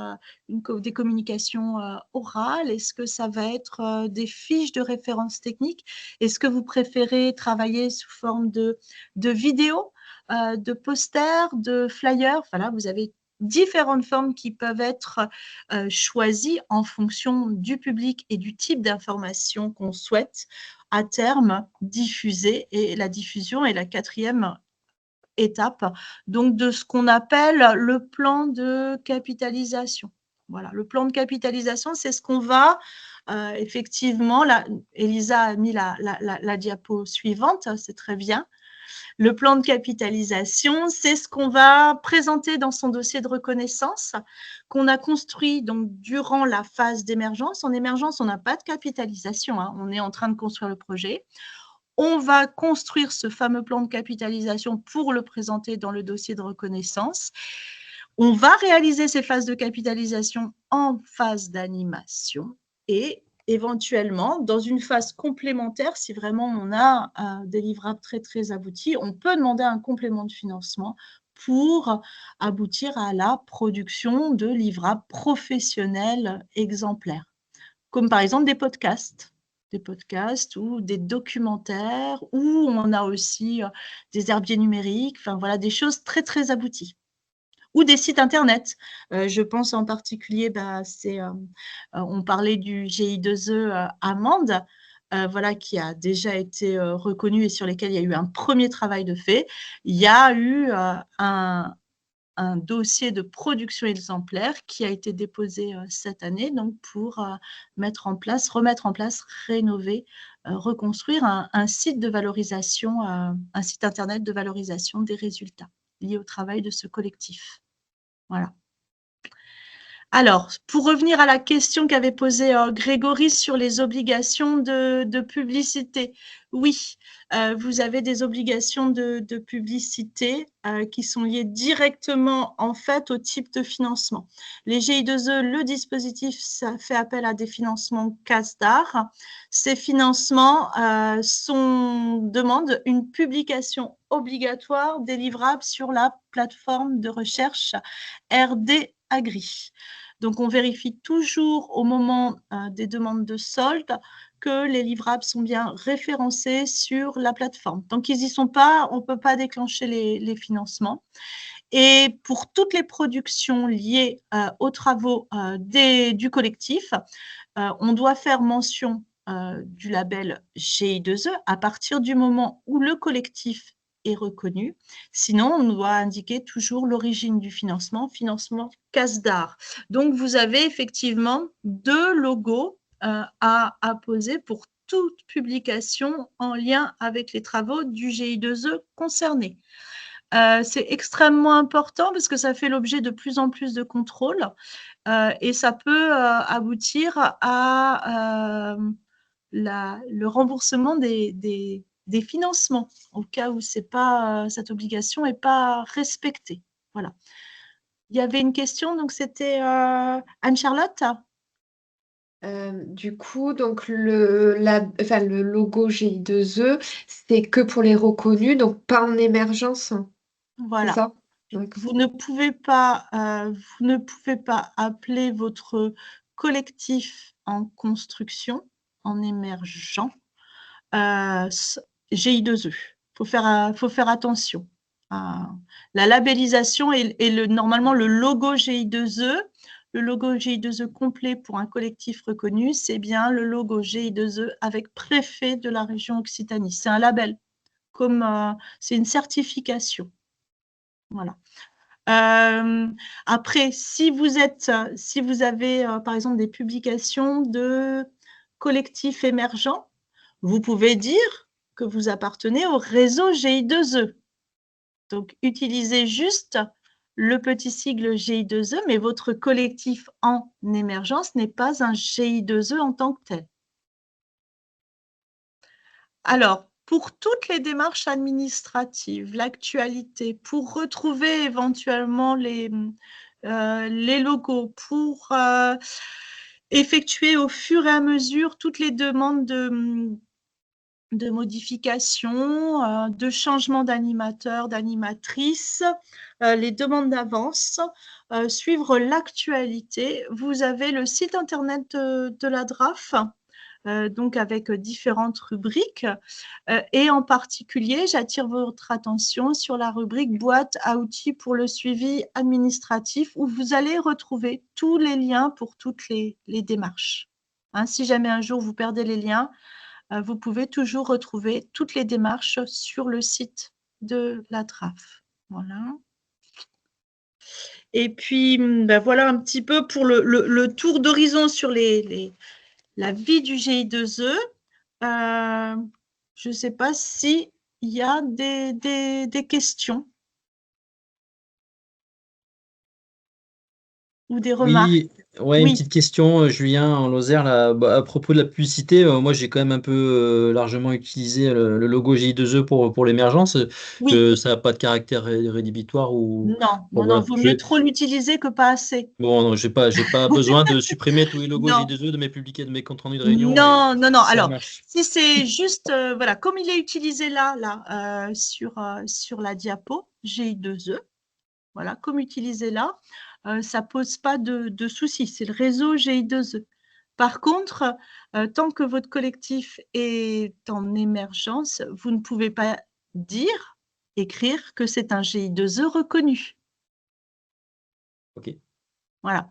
des communications orales? Est-ce que ça va être des fiches de référence technique? Est-ce que vous préférez travailler sous forme de vidéos, de posters, de flyers? Voilà, vous avez différentes formes qui peuvent être choisies en fonction du public et du type d'information qu'on souhaite à terme diffuser. Et la diffusion est la 4e étape donc de ce qu'on appelle le plan de capitalisation. Voilà, le plan de capitalisation, c'est ce qu'on va effectivement, là, Elisa a mis la diapo suivante, c'est très bien. Le plan de capitalisation, c'est ce qu'on va présenter dans son dossier de reconnaissance qu'on a construit donc durant la phase d'émergence. En émergence, on n'a pas de capitalisation, on est en train de construire le projet. On va construire ce fameux plan de capitalisation pour le présenter dans le dossier de reconnaissance. On va réaliser ces phases de capitalisation en phase d'animation et éventuellement, dans une phase complémentaire, si vraiment on a des livrables très, très aboutis, on peut demander un complément de financement pour aboutir à la production de livrables professionnels exemplaires, comme par exemple des podcasts ou des documentaires, ou on a aussi des herbiers numériques, enfin voilà, des choses très, très abouties. Ou des sites internet. Je pense en particulier, on parlait du GI2E Amande, voilà, qui a déjà été reconnu et sur lesquels il y a eu un premier travail de fait. Il y a eu un dossier de production exemplaire qui a été déposé cette année, donc pour remettre en place, rénover, reconstruire un site de valorisation, un site internet de valorisation des résultats liés au travail de ce collectif. Voilà. Alors, pour revenir à la question qu'avait posée Grégory sur les obligations de publicité, oui, vous avez des obligations de publicité qui sont liées directement en fait au type de financement. Les GI2E, le dispositif, ça fait appel à des financements CASDAR. Ces financements demandent une publication obligatoire des livrables sur la plateforme de recherche RD Agri. Donc, on vérifie toujours au moment des demandes de solde que les livrables sont bien référencés sur la plateforme. Tant qu'ils n'y sont pas, on ne peut pas déclencher les financements. Et pour toutes les productions liées aux travaux du collectif, on doit faire mention du label GI2E à partir du moment où le collectif est reconnu. Sinon, on doit indiquer toujours l'origine du financement CASDAR. Donc, vous avez effectivement 2 logos à poser pour toute publication en lien avec les travaux du GI2E concerné. C'est extrêmement important parce que ça fait l'objet de plus en plus de contrôles et ça peut aboutir à le remboursement des financements au cas où cette obligation n'est pas respectée. Voilà. Il y avait une question, donc c'était Anne-Charlotte. Du coup, donc le logo GI2E, c'est que pour les reconnus, donc pas en émergence, c'est Voilà. ça? Vous ne pouvez pas appeler votre collectif en construction, en émergent, GI2E. Faut faire attention. La labellisation et normalement le logo GI2E, le logo GI2E complet pour un collectif reconnu, c'est bien le logo GI2E avec préfet de la région Occitanie. C'est un label, c'est une certification. Voilà. Après, si vous avez par exemple des publications de collectifs émergents, vous pouvez dire que vous appartenez au réseau GI2E. Donc, utilisez juste le petit sigle GI2E, mais votre collectif en émergence n'est pas un GI2E en tant que tel. Alors, pour toutes les démarches administratives, l'actualité, pour retrouver éventuellement les logos, pour effectuer au fur et à mesure toutes les demandes de modification, de changement d'animateur, d'animatrice, les demandes d'avance, suivre l'actualité, vous avez le site internet de la DRAF, donc avec différentes rubriques. Et en particulier, j'attire votre attention sur la rubrique boîte à outils pour le suivi administratif où vous allez retrouver tous les liens pour toutes les démarches. Hein, si jamais un jour vous perdez les liens, vous pouvez toujours retrouver toutes les démarches sur le site de la DRAF. Voilà. Et puis, voilà un petit peu pour le tour d'horizon sur la vie du GI2E. Je ne sais pas s'il y a des questions ou des remarques. Oui, ouais, une petite question, Julien, en Lozère, là, à propos de la publicité, moi j'ai quand même un peu largement utilisé le logo GI2E pour l'émergence. Oui. Ça n'a pas de caractère rédhibitoire ou. Non, Bon, non, voilà. vaut mieux trop l'utiliser que pas assez. Bon, non, j'ai pas besoin de supprimer tous les logos Non. GI2E de mes comptes rendus de réunion. Non, non, non. Ça Alors, marche. si c'est juste, voilà, comme il est utilisé là sur la diapo GI2E, voilà, comme utilisé là, ça pose pas de souci. C'est le réseau GI2E. Par contre, tant que votre collectif est en émergence, vous ne pouvez pas écrire que c'est un GI2E reconnu. Ok. Voilà.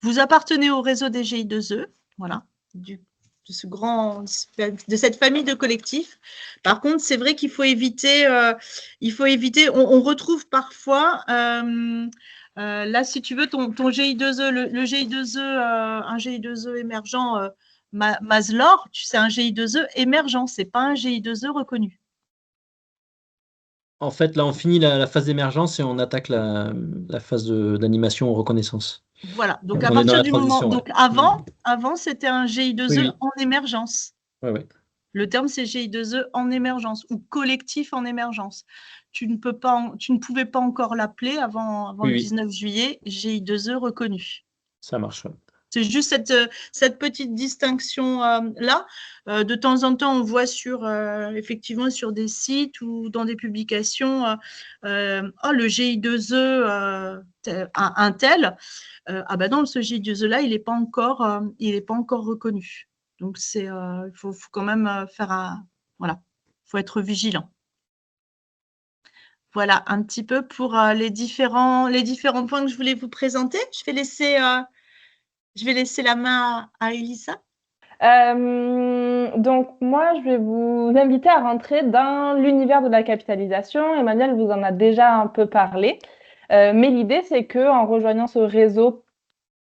Vous appartenez au réseau des GI2E, voilà, de cette famille de collectifs. Par contre, c'est vrai qu'il faut éviter, on retrouve parfois, là, si tu veux, ton GI2E, le GI2E, un GI2E émergent Maslor, c'est un GI2E émergent, ce n'est pas un GI2E reconnu. En fait, là, on finit la phase d'émergence et on attaque la phase d'animation reconnaissance. Voilà, donc à On est dans partir la du moment, transition, ouais. donc avant c'était un GI2E Oui, oui. en émergence. Ouais, ouais. Le terme c'est GI2E en émergence ou collectif en émergence. Tu ne pouvais pas encore l'appeler avant Oui, le oui. 19 juillet, GI2E reconnu. Ça marche. Ouais. C'est juste cette petite distinction là. De temps en temps, on voit effectivement sur des sites ou dans des publications, le GI2E un tel. Ah ben non, ce GI2E là, il n'est pas encore reconnu. Donc il faut quand même voilà, faut être vigilant. Voilà un petit peu pour les différents points que je voulais vous présenter. Je vais laisser la main à Elissa. Donc moi, je vais vous inviter à rentrer dans l'univers de la capitalisation. Emmanuel vous en a déjà un peu parlé, mais l'idée c'est que en rejoignant ce réseau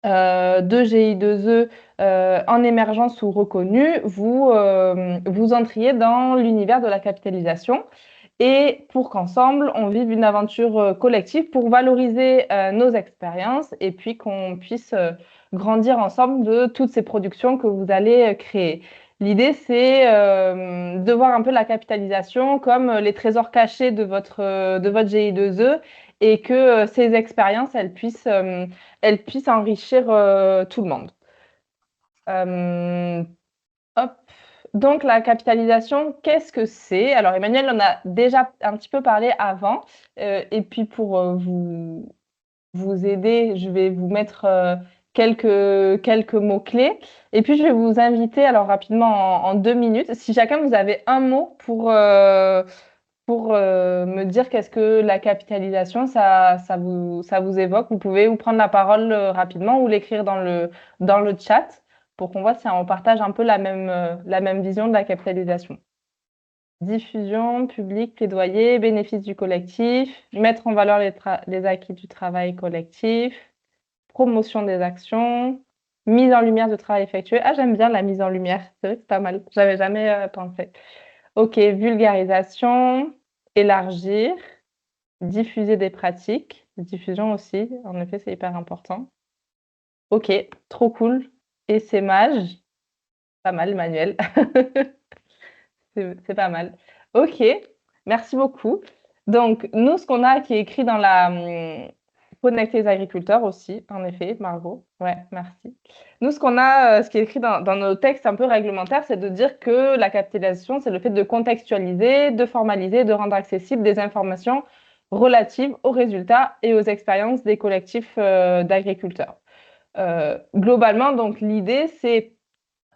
de GI2E en émergence ou reconnu, vous entriez dans l'univers de la capitalisation et pour qu'ensemble, on vive une aventure collective pour valoriser nos expériences et puis qu'on puisse grandir ensemble de toutes ces productions que vous allez créer. L'idée, c'est de voir un peu la capitalisation comme les trésors cachés de votre GI2E et que ces expériences, elles puissent enrichir tout le monde. Hop. Donc, la capitalisation, qu'est-ce que c'est? Alors, Emmanuel en a déjà un petit peu parlé avant. Et puis, pour vous aider, je vais vous mettre quelques mots-clés. Et puis, je vais vous inviter, alors rapidement, en 2 minutes, si chacun vous avez un mot pour me dire qu'est-ce que la capitalisation, ça vous évoque. Vous pouvez ou prendre la parole rapidement ou l'écrire dans le chat pour qu'on voit si on partage un peu la même vision de la capitalisation. Diffusion, public, plaidoyer, bénéfice du collectif, mettre en valeur les acquis du travail collectif, promotion des actions, mise en lumière du travail effectué. Ah, j'aime bien la mise en lumière, c'est vrai que c'est pas mal, j'avais jamais pensé. Ok, vulgarisation, élargir, diffuser des pratiques, diffusion aussi, en effet, c'est hyper important. Ok, trop cool. Essaimage, pas mal, Manuel. C'est pas mal. Ok, merci beaucoup. Donc, nous, ce qu'on a qui est écrit dans la Connecter les agriculteurs aussi, en effet, Margot. Ouais, merci. Nous, ce qu'on a, ce qui est écrit dans nos textes un peu réglementaires, c'est de dire que la capitalisation, c'est le fait de contextualiser, de formaliser, de rendre accessibles des informations relatives aux résultats et aux expériences des collectifs d'agriculteurs. Globalement, donc, l'idée, c'est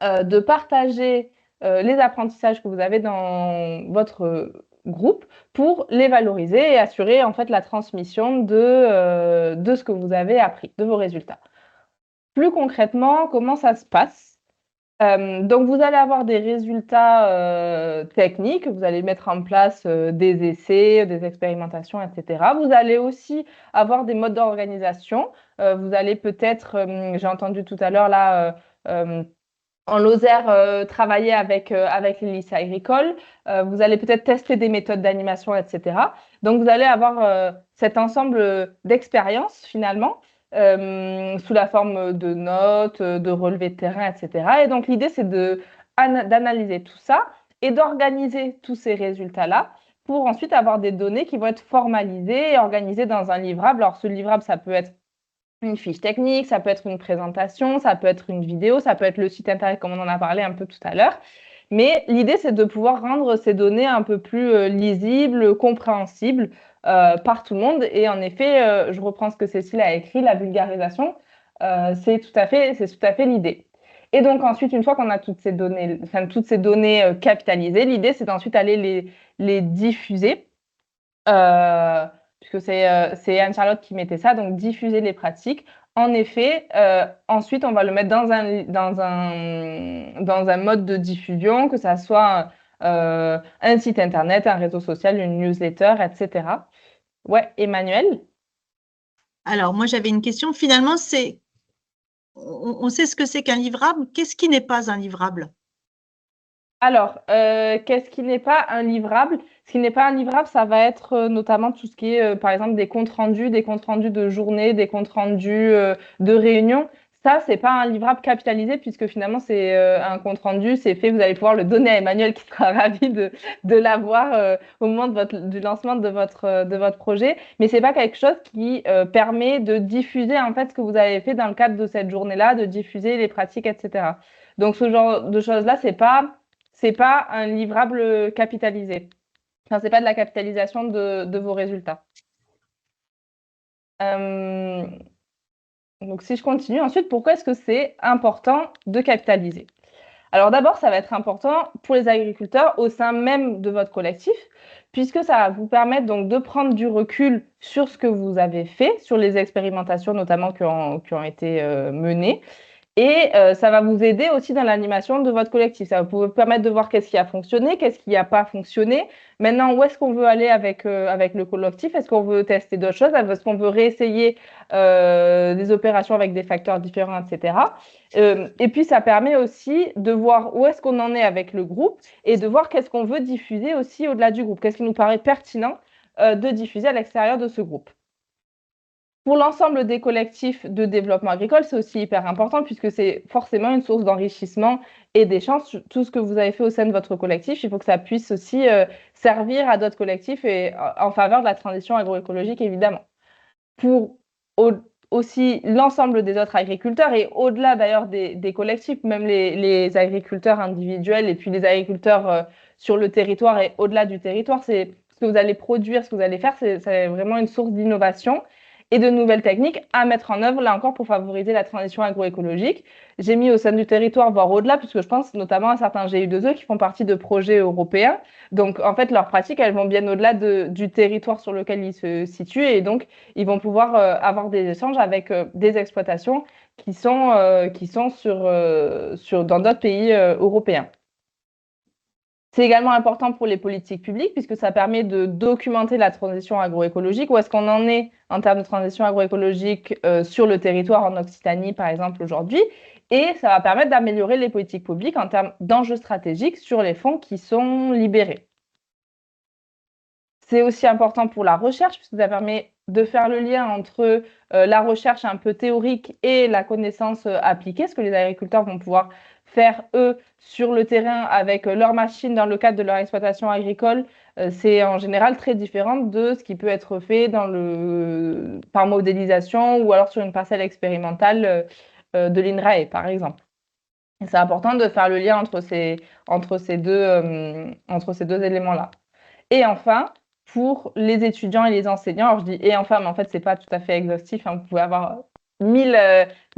de partager les apprentissages que vous avez dans votre groupe pour les valoriser et assurer en fait la transmission de ce que vous avez appris, de vos résultats. Plus concrètement, comment ça se passe? Donc, vous allez avoir des résultats techniques, vous allez mettre en place des essais, des expérimentations, etc. Vous allez aussi avoir des modes d'organisation. Vous allez peut-être, j'ai entendu tout à l'heure là, en Lozère, travailler avec les lycées agricoles. Vous allez peut-être tester des méthodes d'animation, etc. Donc, vous allez avoir cet ensemble d'expériences, finalement, sous la forme de notes, de relevés de terrain, etc. Et donc, l'idée, c'est d'analyser tout ça et d'organiser tous ces résultats-là pour ensuite avoir des données qui vont être formalisées et organisées dans un livrable. Alors, ce livrable, ça peut être une fiche technique, ça peut être une présentation, ça peut être une vidéo, ça peut être le site internet comme on en a parlé un peu tout à l'heure. Mais l'idée, c'est de pouvoir rendre ces données un peu plus lisibles, compréhensibles par tout le monde. Et en effet, je reprends ce que Cécile a écrit, la vulgarisation, c'est tout à fait l'idée. Et donc ensuite, une fois qu'on a toutes ces données capitalisées, l'idée, c'est d'ensuite aller les diffuser. Puisque c'est Anne-Charlotte qui mettait ça, donc diffuser les pratiques. En effet, ensuite, on va le mettre dans un mode de diffusion, que ça soit un site internet, un réseau social, une newsletter, etc. Ouais, Emmanuel? Alors, moi, j'avais une question. Finalement, on sait ce que c'est qu'un livrable. Qu'est-ce qui n'est pas un livrable? Alors, qu'est-ce qui n'est pas un livrable? Ce qui n'est pas un livrable, ça va être notamment tout ce qui est, par exemple, des comptes rendus de journée, des comptes rendus de réunion. Ça, c'est pas un livrable capitalisé puisque finalement, c'est un compte rendu, c'est fait, vous allez pouvoir le donner à Emmanuel qui sera ravi de l'avoir au moment du lancement de votre projet. Mais c'est pas quelque chose qui permet de diffuser en fait ce que vous avez fait dans le cadre de cette journée-là, de diffuser les pratiques, etc. Donc, ce genre de choses-là, c'est pas un livrable capitalisé. Enfin, c'est pas de la capitalisation de vos résultats. Donc, si je continue, ensuite, pourquoi est-ce que c'est important de capitaliser? Alors d'abord, ça va être important pour les agriculteurs au sein même de votre collectif, puisque ça va vous permettre donc de prendre du recul sur ce que vous avez fait, sur les expérimentations notamment qui ont été menées. Et ça va vous aider aussi dans l'animation de votre collectif. Ça va vous permettre de voir qu'est-ce qui a fonctionné, qu'est-ce qui n'a pas fonctionné. Maintenant, où est-ce qu'on veut aller avec le collectif? Est-ce qu'on veut tester d'autres choses? Est-ce qu'on veut réessayer des opérations avec des facteurs différents, etc. Et puis, ça permet aussi de voir où est-ce qu'on en est avec le groupe et de voir qu'est-ce qu'on veut diffuser aussi au-delà du groupe. Qu'est-ce qui nous paraît pertinent de diffuser à l'extérieur de ce groupe. Pour l'ensemble des collectifs de développement agricole, c'est aussi hyper important puisque c'est forcément une source d'enrichissement et d'échange. Tout ce que vous avez fait au sein de votre collectif, il faut que ça puisse aussi servir à d'autres collectifs et en faveur de la transition agroécologique, évidemment. Pour aussi l'ensemble des autres agriculteurs et au-delà d'ailleurs des collectifs, même les agriculteurs individuels et puis les agriculteurs sur le territoire et au-delà du territoire, c'est ce que vous allez produire, ce que vous allez faire, c'est vraiment une source d'innovation et de nouvelles techniques à mettre en œuvre, là encore, pour favoriser la transition agroécologique. J'ai mis au sein du territoire, voire au-delà, puisque je pense notamment à certains GU2E qui font partie de projets européens. Donc, en fait, leurs pratiques, elles vont bien au-delà du territoire sur lequel ils se situent, et donc, ils vont pouvoir avoir des échanges avec des exploitations qui sont dans d'autres pays européens. C'est également important pour les politiques publiques puisque ça permet de documenter la transition agroécologique. Où est-ce qu'on en est en termes de transition agroécologique sur le territoire en Occitanie, par exemple, aujourd'hui. Et ça va permettre d'améliorer les politiques publiques en termes d'enjeux stratégiques sur les fonds qui sont libérés. C'est aussi important pour la recherche puisque ça permet de faire le lien entre la recherche un peu théorique et la connaissance appliquée, ce que les agriculteurs vont pouvoir faire, eux, sur le terrain avec leurs machines dans le cadre de leur exploitation agricole, c'est en général très différent de ce qui peut être fait par modélisation ou alors sur une parcelle expérimentale de l'INRAE, par exemple. C'est important de faire le lien entre ces deux éléments-là. Et enfin, pour les étudiants et les enseignants, alors je dis « et enfin », mais en fait, ce n'est pas tout à fait exhaustif, hein, vous pouvez avoir 1000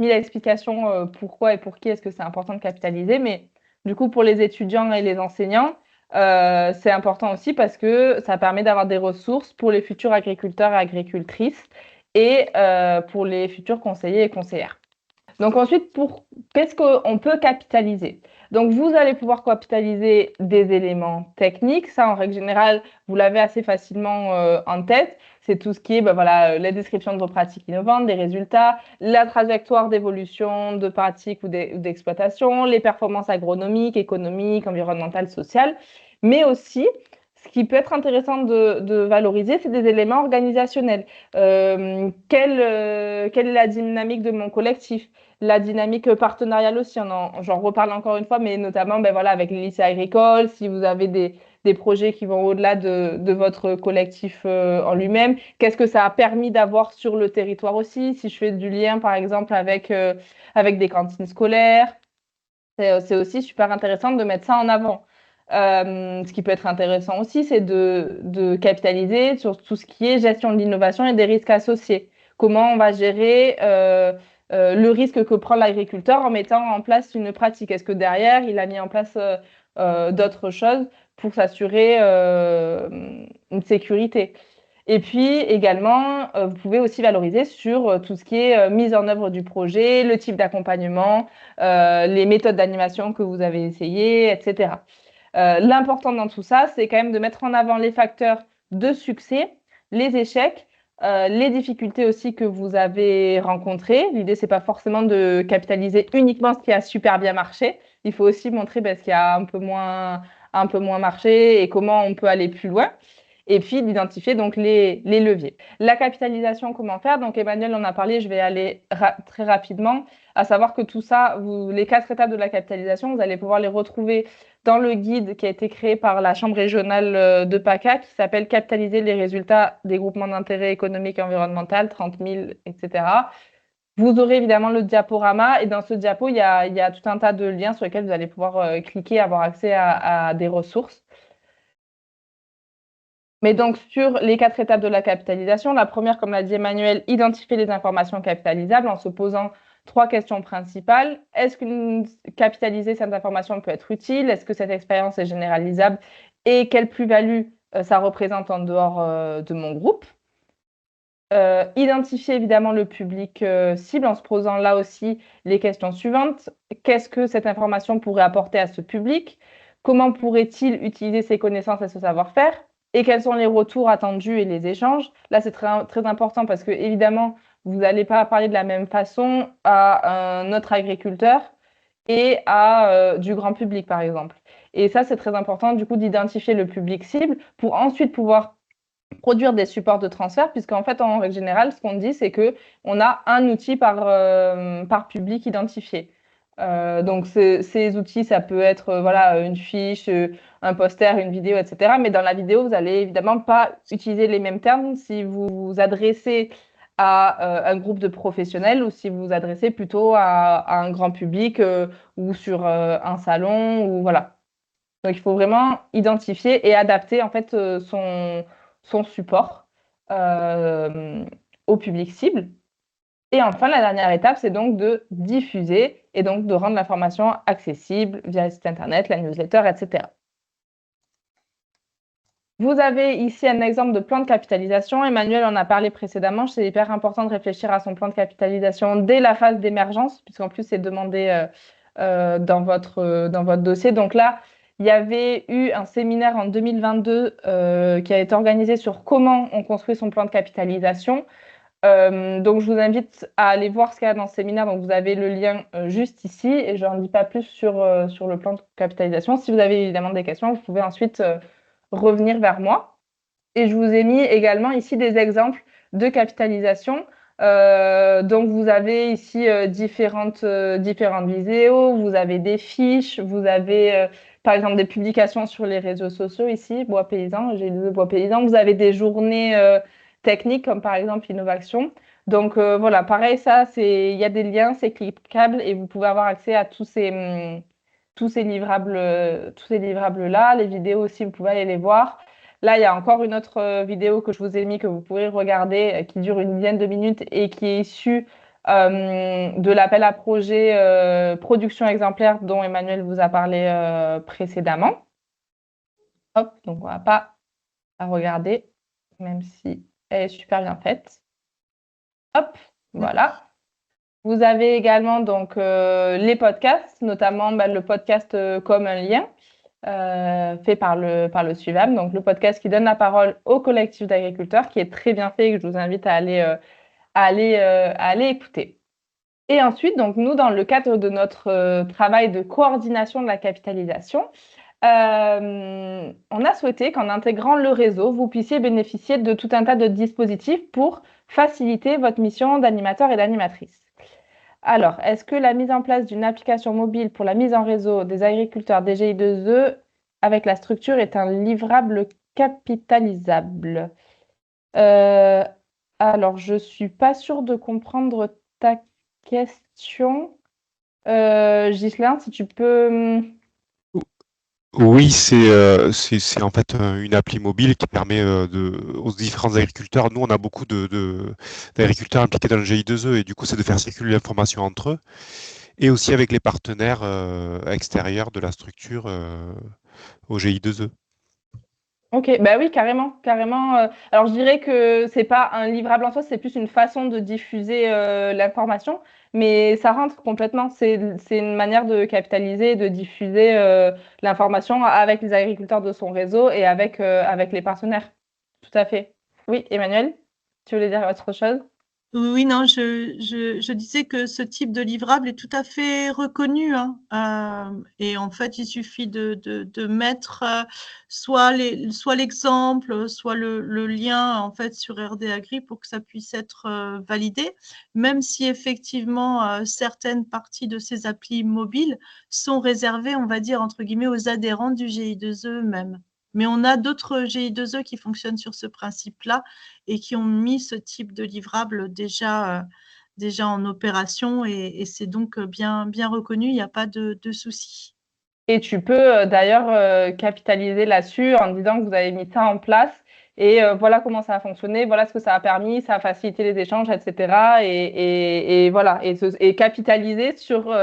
explications pourquoi et pour qui est-ce que c'est important de capitaliser, mais du coup, pour les étudiants et les enseignants, c'est important aussi parce que ça permet d'avoir des ressources pour les futurs agriculteurs et agricultrices et pour les futurs conseillers et conseillères. Donc ensuite, qu'est-ce qu'on peut capitaliser? Donc vous allez pouvoir capitaliser des éléments techniques. Ça, en règle générale, vous l'avez assez facilement en tête. C'est tout ce qui est la description de vos pratiques innovantes, des résultats, la trajectoire d'évolution de pratiques ou d'exploitation, les performances agronomiques, économiques, environnementales, sociales, mais aussi ce qui peut être intéressant de valoriser, c'est des éléments organisationnels. Quelle est la dynamique de mon collectif? La dynamique partenariale aussi, j'en reparle encore une fois, mais notamment avec les lycées agricoles, si vous avez des projets qui vont au-delà de votre collectif en lui-même. Qu'est-ce que ça a permis d'avoir sur le territoire aussi? Si je fais du lien, par exemple, avec des cantines scolaires, c'est aussi super intéressant de mettre ça en avant. Ce qui peut être intéressant aussi, c'est de capitaliser sur tout ce qui est gestion de l'innovation et des risques associés. Comment on va gérer le risque que prend l'agriculteur en mettant en place une pratique? Est-ce que derrière, il a mis en place d'autres choses pour s'assurer une sécurité? Et puis également, vous pouvez aussi valoriser sur tout ce qui est mise en œuvre du projet, le type d'accompagnement, les méthodes d'animation que vous avez essayées, etc. L'important dans tout ça, c'est quand même de mettre en avant les facteurs de succès, les échecs, les difficultés aussi que vous avez rencontrées. L'idée, c'est pas forcément de capitaliser uniquement ce qui a super bien marché, il faut aussi montrer ce qu'il y a un peu moins marché et comment on peut aller plus loin. Et puis d'identifier donc les leviers. La capitalisation, comment faire? Donc Emmanuel en a parlé, je vais aller très rapidement, à savoir que tout ça, les 4 étapes de la capitalisation, vous allez pouvoir les retrouver dans le guide qui a été créé par la Chambre régionale de PACA, qui s'appelle « Capitaliser les résultats des groupements d'intérêt économique et environnemental, 30 000, etc. » Vous aurez évidemment le diaporama, et dans ce diapo, il y a tout un tas de liens sur lesquels vous allez pouvoir cliquer, avoir accès à des ressources. Mais donc, sur les 4 étapes de la capitalisation, la première, comme l'a dit Emmanuel, identifier les informations capitalisables en se posant 3 questions principales. Est-ce que capitaliser cette information peut être utile? Est-ce que cette expérience est généralisable? Et quelle plus-value ça représente en dehors de mon groupe? Identifier évidemment le public cible en se posant là aussi les questions suivantes. Qu'est-ce que cette information pourrait apporter à ce public? Comment pourrait-il utiliser ses connaissances et ce savoir-faire? Et quels sont les retours attendus et les échanges? Là, c'est très, très important parce que, évidemment, vous n'allez pas parler de la même façon à un autre agriculteur et à du grand public, par exemple. Et ça, c'est très important, du coup, d'identifier le public cible pour ensuite pouvoir produire des supports de transfert, puisqu'en fait, en règle générale, ce qu'on dit, c'est qu'on a un outil par public identifié. Donc, ces outils, ça peut être voilà, une fiche, un poster, une vidéo, etc. Mais dans la vidéo, vous n'allez évidemment pas utiliser les mêmes termes si vous vous adressez à un groupe de professionnels ou si vous vous adressez plutôt à un grand public ou sur un salon. Ou, voilà. Donc, il faut vraiment identifier et adapter en fait, son support au public cible. Et enfin, la dernière étape, c'est donc de diffuser et donc de rendre l'information accessible via le site internet, la newsletter, etc. Vous avez ici un exemple de plan de capitalisation. Emmanuel en a parlé précédemment. C'est hyper important de réfléchir à son plan de capitalisation dès la phase d'émergence, puisqu'en plus, c'est demandé dans votre dossier. Donc là, il y avait eu un séminaire en 2022 qui a été organisé sur comment on construit son plan de capitalisation. Donc, je vous invite à aller voir ce qu'il y a dans ce séminaire. Donc, vous avez le lien juste ici et je n'en dis pas plus sur le plan de capitalisation. Si vous avez évidemment des questions, vous pouvez ensuite revenir vers moi. Et je vous ai mis également ici des exemples de capitalisation. Donc, vous avez ici différentes vidéos, vous avez des fiches, vous avez par exemple des publications sur les réseaux sociaux ici, Bois Paysan, j'ai lu Bois Paysan. Vous avez des journées techniques comme par exemple Innovation. Donc voilà, pareil, ça, il y a des liens, c'est cliquable et vous pouvez avoir accès à tous ces livrables-là. Les vidéos aussi, vous pouvez aller les voir. Là, il y a encore une autre vidéo que je vous ai mis que vous pourrez regarder qui dure une dizaine de minutes et qui est issue de l'appel à projet production exemplaire dont Emmanuel vous a parlé précédemment. Hop, donc on ne va pas la regarder, même si elle est super bien faite. Hop, voilà. Vous avez également donc les podcasts, notamment le podcast Comme un lien, fait par le Suivam, donc le podcast qui donne la parole au collectif d'agriculteurs, qui est très bien fait et que je vous invite à aller écouter. Et ensuite, donc nous, dans le cadre de notre travail de coordination de la capitalisation, on a souhaité qu'en intégrant le réseau, vous puissiez bénéficier de tout un tas de dispositifs pour faciliter votre mission d'animateur et d'animatrice. Alors, est-ce que la mise en place d'une application mobile pour la mise en réseau des agriculteurs DGI2E avec la structure est un livrable capitalisable? Alors, je ne suis pas sûre de comprendre ta question. Ghislain, si tu peux... Oui, c'est en fait une appli mobile qui permet aux différents agriculteurs. Nous, on a beaucoup d'agriculteurs impliqués dans le GI2E et du coup, c'est de faire circuler l'information entre eux et aussi avec les partenaires extérieurs de la structure au GI2E. Ok, bah oui, carrément. Alors, je dirais que c'est pas un livrable en soi, c'est plus une façon de diffuser l'information, mais ça rentre complètement. C'est une manière de capitaliser et de diffuser l'information avec les agriculteurs de son réseau et avec les partenaires. Tout à fait. Oui, Emmanuel, tu voulais dire autre chose? Oui, non, je disais que ce type de livrable est tout à fait reconnu, hein. Et en fait, il suffit de mettre soit l'exemple, soit le lien en fait sur RD Agri pour que ça puisse être validé, même si effectivement certaines parties de ces applis mobiles sont réservées, on va dire, entre guillemets, aux adhérents du GI2E eux-mêmes. Mais on a d'autres GI2E qui fonctionnent sur ce principe-là et qui ont mis ce type de livrable déjà en opération et c'est donc bien reconnu, il n'y a pas de souci. Et tu peux d'ailleurs capitaliser là-dessus en disant que vous avez mis ça en place et voilà comment ça a fonctionné, voilà ce que ça a permis, ça a facilité les échanges, etc. Et voilà, et capitaliser sur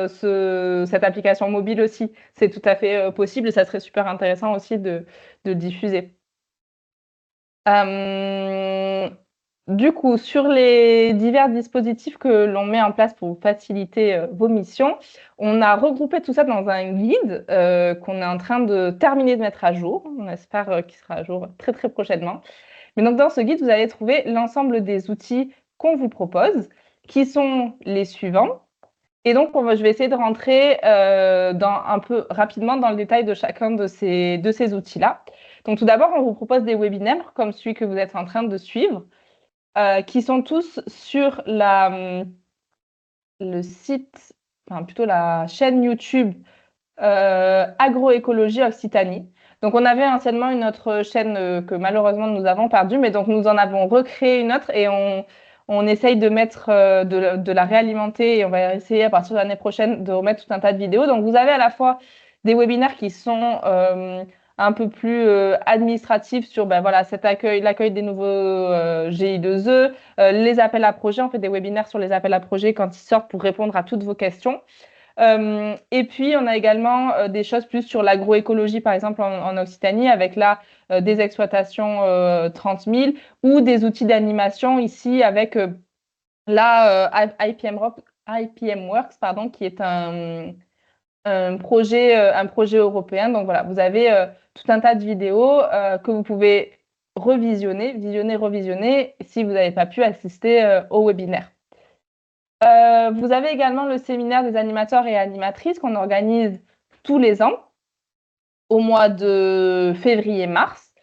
cette application mobile aussi. C'est tout à fait possible et ça serait super intéressant aussi de diffuser. Du coup, sur les divers dispositifs que l'on met en place pour faciliter vos missions, on a regroupé tout ça dans un guide qu'on est en train de terminer de mettre à jour. On espère qu'il sera à jour très très prochainement. Mais donc dans ce guide, vous allez trouver l'ensemble des outils qu'on vous propose, qui sont les suivants. Et donc, je vais essayer de rentrer un peu rapidement dans le détail de chacun de ces outils-là. Donc, tout d'abord, on vous propose des webinaires comme celui que vous êtes en train de suivre, qui sont tous sur le site, enfin plutôt la chaîne YouTube Agroécologie Occitanie. Donc, on avait anciennement une autre chaîne que malheureusement nous avons perdue, mais donc nous en avons recréé une autre et on essaye de mettre de la réalimenter et on va essayer à partir de l'année prochaine de remettre tout un tas de vidéos. Donc, vous avez à la fois des webinaires qui sont un peu plus administratifs sur voilà, l'accueil des nouveaux GI2E, les appels à projets. On fait des webinaires sur les appels à projets quand ils sortent pour répondre à toutes vos questions. Et puis, on a également des choses plus sur l'agroécologie, par exemple, en Occitanie, avec là des exploitations 30 000 ou des outils d'animation ici avec IPM Works, pardon, qui est un projet européen. Donc voilà, vous avez tout un tas de vidéos que vous pouvez revisionner si vous n'avez pas pu assister au webinaire. Vous avez également le séminaire des animateurs et animatrices qu'on organise tous les ans au mois de février-mars.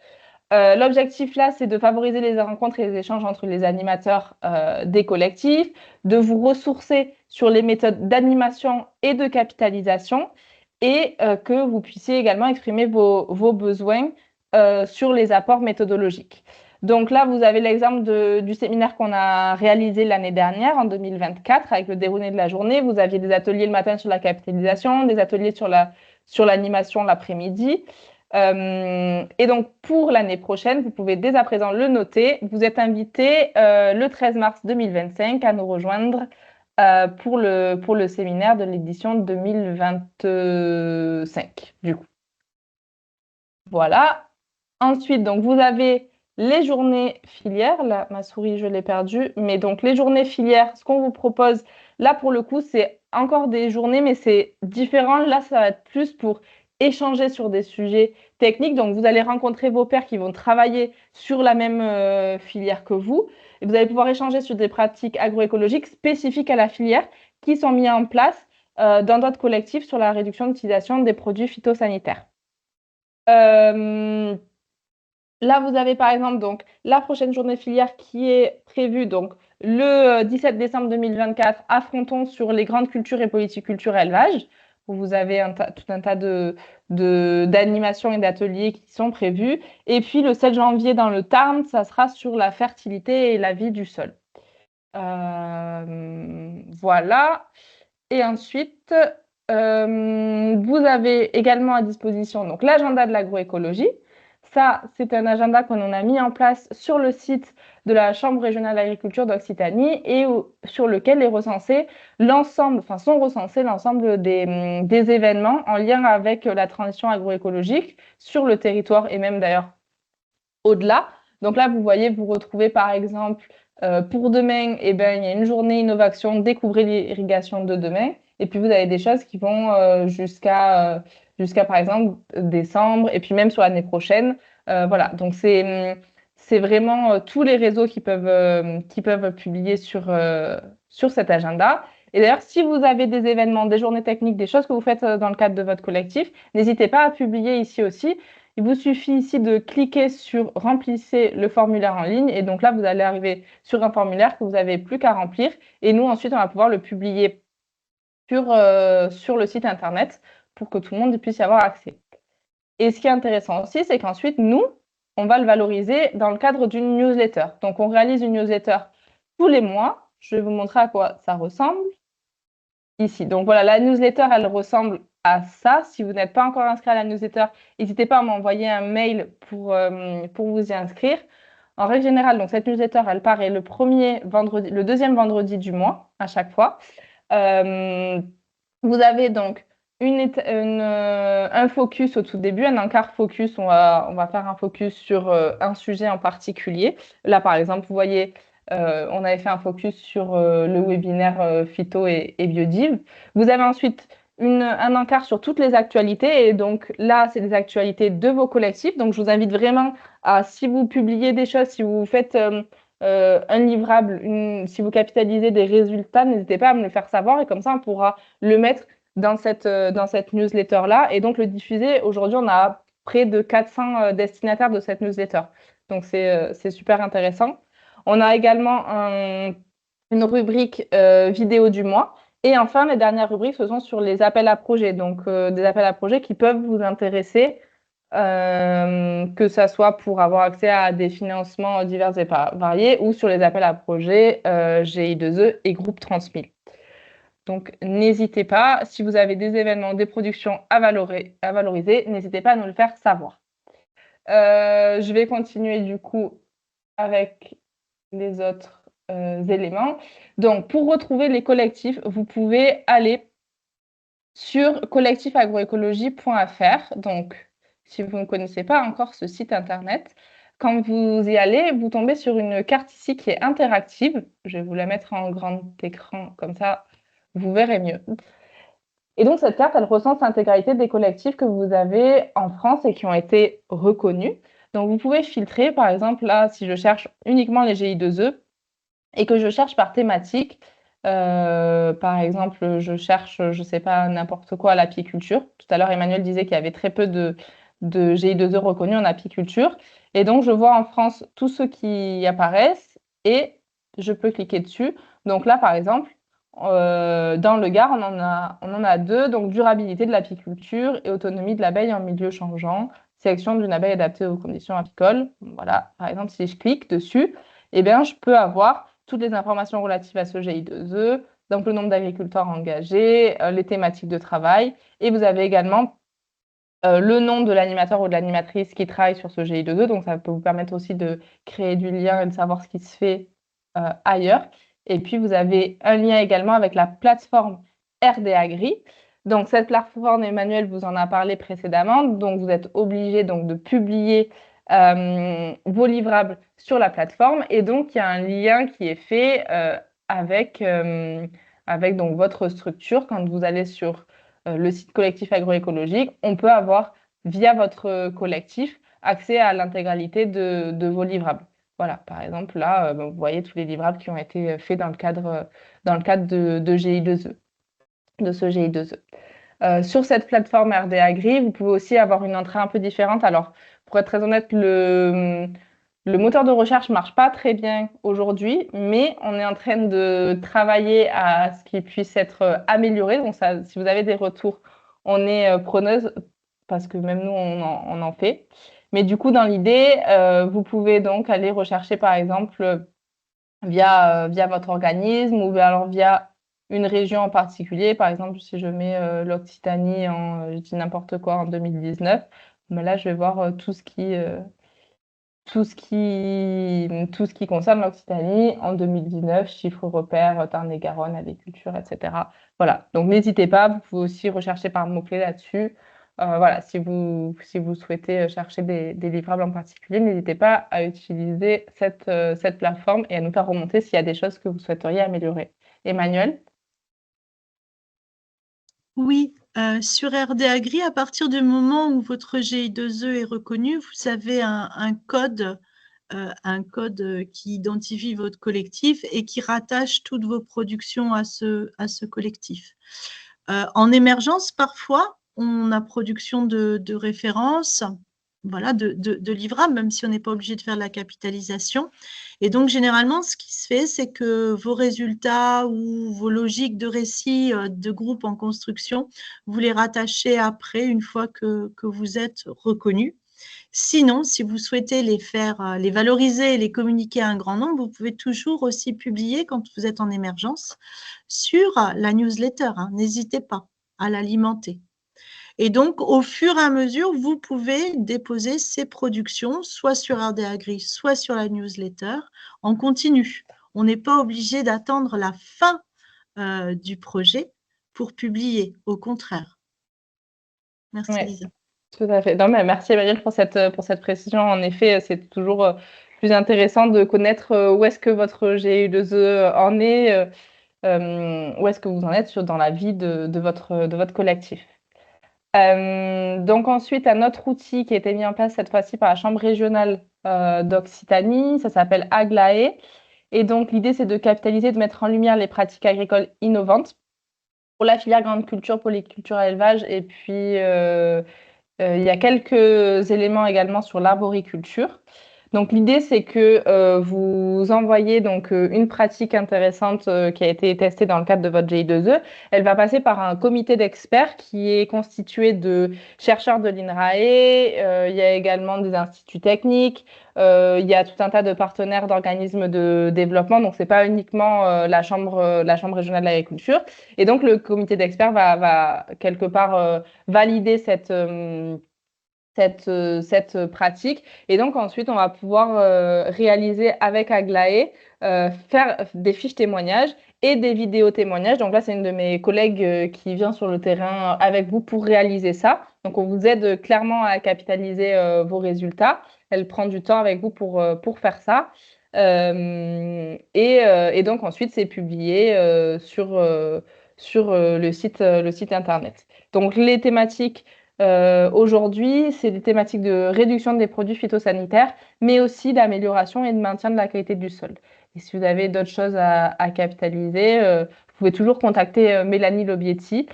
L'objectif là, c'est de favoriser les rencontres et les échanges entre les animateurs des collectifs, de vous ressourcer sur les méthodes d'animation et de capitalisation et que vous puissiez également exprimer vos besoins sur les apports méthodologiques. Donc là, vous avez l'exemple du séminaire qu'on a réalisé l'année dernière, en 2024, avec le déroulé de la journée. Vous aviez des ateliers le matin sur la capitalisation, des ateliers sur l'animation l'après-midi. Et donc, pour l'année prochaine, vous pouvez dès à présent le noter. Vous êtes invité le 13 mars 2025 à nous rejoindre pour le séminaire de l'édition 2025, du coup. Voilà. Ensuite, donc, vous avez les journées filières. Là, ma souris, je l'ai perdue. Mais donc, les journées filières, ce qu'on vous propose, là, pour le coup, c'est encore des journées, mais c'est différent. Là, ça va être plus pour échanger sur des sujets techniques. Donc, vous allez rencontrer vos pairs qui vont travailler sur la même filière que vous. Et vous allez pouvoir échanger sur des pratiques agroécologiques spécifiques à la filière qui sont mises en place dans d'autres collectifs sur la réduction d'utilisation des produits phytosanitaires. Là, vous avez par exemple donc, la prochaine journée filière qui est prévue donc, le 17 décembre 2024, affrontons sur les grandes cultures et politiculture élevage, où vous avez tout un tas d'animations et d'ateliers qui sont prévus. Et puis le 7 janvier dans le Tarn, ça sera sur la fertilité et la vie du sol. Voilà. Et ensuite, vous avez également à disposition donc, l'agenda de l'agroécologie. Ça, c'est un agenda qu'on a mis en place sur le site de la Chambre régionale d'agriculture d'Occitanie et sur lequel sont recensés l'ensemble des événements en lien avec la transition agroécologique sur le territoire et même d'ailleurs au-delà. Donc là, vous voyez, vous retrouvez par exemple pour demain, il y a une journée innovation, découvrez l'irrigation de demain. Et puis, vous avez des choses qui vont jusqu'à, par exemple, décembre, et puis même sur l'année prochaine. Voilà, donc c'est c'est vraiment tous les réseaux qui peuvent publier sur cet agenda. Et d'ailleurs, si vous avez des événements, des journées techniques, des choses que vous faites dans le cadre de votre collectif, n'hésitez pas à publier ici aussi. Il vous suffit ici de cliquer sur « Remplissez le formulaire en ligne » et donc là, vous allez arriver sur un formulaire que vous n'avez plus qu'à remplir et nous, ensuite, on va pouvoir le publier sur le site internet pour que tout le monde puisse y avoir accès. Et ce qui est intéressant aussi, c'est qu'ensuite, nous, on va le valoriser dans le cadre d'une newsletter. Donc, on réalise une newsletter tous les mois. Je vais vous montrer à quoi ça ressemble ici. Donc, voilà, la newsletter, elle ressemble à ça. Si vous n'êtes pas encore inscrit à la newsletter, n'hésitez pas à m'envoyer un mail pour vous y inscrire. En règle générale, donc, cette newsletter, elle paraît le deuxième vendredi du mois à chaque fois. Vous avez donc un focus au tout début, un encart focus. On va faire un focus sur un sujet en particulier. Là, par exemple, vous voyez, on avait fait un focus sur le webinaire phyto et biodiv. Vous avez ensuite un encart sur toutes les actualités. Et donc là, c'est des actualités de vos collectifs. Donc, je vous invite vraiment à, si vous publiez des choses, si vous faites un livrable, si vous capitalisez des résultats, n'hésitez pas à me le faire savoir. Et comme ça, on pourra le mettre dans cette newsletter-là et donc le diffuser. Aujourd'hui, on a près de 400 destinataires de cette newsletter. Donc, c'est super intéressant. On a également une rubrique vidéo du mois. Et enfin, les dernières rubriques, ce sont sur les appels à projets. Donc, des appels à projets qui peuvent vous intéresser, que ça soit pour avoir accès à des financements divers et variés ou sur les appels à projets GI2E et groupe 30 000. Donc, n'hésitez pas, si vous avez des événements, des productions à valoriser, n'hésitez pas à nous le faire savoir. Je vais continuer du coup avec les autres éléments. Donc, pour retrouver les collectifs, vous pouvez aller sur collectifagroécologie.fr. Donc, si vous ne connaissez pas encore ce site internet, quand vous y allez, vous tombez sur une carte ici qui est interactive. Je vais vous la mettre en grand écran, comme ça, vous verrez mieux. Et donc, cette carte, elle recense l'intégralité des collectifs que vous avez en France et qui ont été reconnus. Donc, vous pouvez filtrer, par exemple, là, si je cherche uniquement les GI2E et que je cherche par thématique, par exemple, je cherche, je ne sais pas, n'importe quoi à l'apiculture. Tout à l'heure, Emmanuel disait qu'il y avait très peu de GI2E reconnus en apiculture. Et donc, je vois en France tous ceux qui apparaissent et je peux cliquer dessus. Donc là, par exemple, dans le Gard, on en a deux, donc durabilité de l'apiculture et autonomie de l'abeille en milieu changeant, sélection d'une abeille adaptée aux conditions apicoles. Voilà, par exemple, si je clique dessus, eh bien, je peux avoir toutes les informations relatives à ce GI2E, donc le nombre d'agriculteurs engagés, les thématiques de travail, et vous avez également le nom de l'animateur ou de l'animatrice qui travaille sur ce GI2E, donc ça peut vous permettre aussi de créer du lien et de savoir ce qui se fait ailleurs. Et puis, vous avez un lien également avec la plateforme RDAgri. Donc, cette plateforme, Emmanuel vous en a parlé précédemment. Donc, vous êtes obligé donc, de publier vos livrables sur la plateforme. Et donc, il y a un lien qui est fait avec donc, votre structure. Quand vous allez sur le site collectif agroécologique, on peut avoir, via votre collectif, accès à l'intégralité de vos livrables. Voilà, par exemple, là, vous voyez tous les livrables qui ont été faits dans le cadre de GI2E, de ce GI2E. Sur cette plateforme RDAgri, vous pouvez aussi avoir une entrée un peu différente. Alors, pour être très honnête, le moteur de recherche ne marche pas très bien aujourd'hui, mais on est en train de travailler à ce qu'il puisse être amélioré. Donc, ça, si vous avez des retours, on est preneuse, parce que même nous, on en fait. Mais du coup, dans l'idée, vous pouvez donc aller rechercher, par exemple, via votre organisme ou alors via une région en particulier. Par exemple, si je mets l'Occitanie je dis n'importe quoi, en 2019, mais là, je vais voir tout ce qui concerne l'Occitanie en 2019, chiffres repères, Tarn-et-Garonne, agriculture, etc. Voilà, donc n'hésitez pas, vous pouvez aussi rechercher par mots-clés là-dessus. Voilà, si vous souhaitez chercher des livrables en particulier, n'hésitez pas à utiliser cette plateforme et à nous faire remonter s'il y a des choses que vous souhaiteriez améliorer. Emmanuel? Oui, sur RDAgri, à partir du moment où votre GI2E est reconnu, vous avez un code un code qui identifie votre collectif et qui rattache toutes vos productions à ce collectif. En émergence, parfois, on a production de références, voilà, de livrables, même si on n'est pas obligé de faire de la capitalisation. Et donc, généralement, ce qui se fait, c'est que vos résultats ou vos logiques de récit de groupe en construction, vous les rattachez après, une fois que vous êtes reconnu. Sinon, si vous souhaitez les valoriser et les communiquer à un grand nombre, vous pouvez toujours aussi publier quand vous êtes en émergence sur la newsletter. N'hésitez pas à l'alimenter. Et donc, au fur et à mesure, vous pouvez déposer ces productions, soit sur RD Agri, soit sur la newsletter, en continu. On n'est pas obligé d'attendre la fin du projet pour publier, au contraire. Merci, Ouais. Lisa. Tout à fait. Non, mais merci Emmanuel pour cette précision. En effet, c'est toujours plus intéressant de connaître où est-ce que votre GU2E en est, où est-ce que vous en êtes dans la vie de votre collectif. Donc ensuite, un autre outil qui a été mis en place cette fois-ci par la Chambre régionale d'Occitanie, ça s'appelle Aglaé. Et donc l'idée, c'est de capitaliser, de mettre en lumière les pratiques agricoles innovantes pour la filière grande culture, polyculture et élevage, et puis il y a quelques éléments également sur l'arboriculture. Donc l'idée, c'est que vous envoyez donc une pratique intéressante qui a été testée dans le cadre de votre GI2E. Elle va passer par un comité d'experts qui est constitué de chercheurs de l'INRAE. Il y a également des instituts techniques. Il y a tout un tas de partenaires d'organismes de développement. Donc c'est pas uniquement la chambre régionale de l'agriculture. Et donc le comité d'experts va quelque part valider cette pratique. Et donc ensuite, on va pouvoir réaliser avec Aglaé, faire des fiches témoignages et des vidéos témoignages. Donc là, c'est une de mes collègues qui vient sur le terrain avec vous pour réaliser ça. Donc on vous aide clairement à capitaliser vos résultats. Elle prend du temps avec vous pour faire ça. Et donc ensuite, c'est publié sur le site internet. Donc les thématiques aujourd'hui, c'est des thématiques de réduction des produits phytosanitaires, mais aussi d'amélioration et de maintien de la qualité du sol. Et si vous avez d'autres choses à capitaliser, vous pouvez toujours contacter Mélanie Lobietti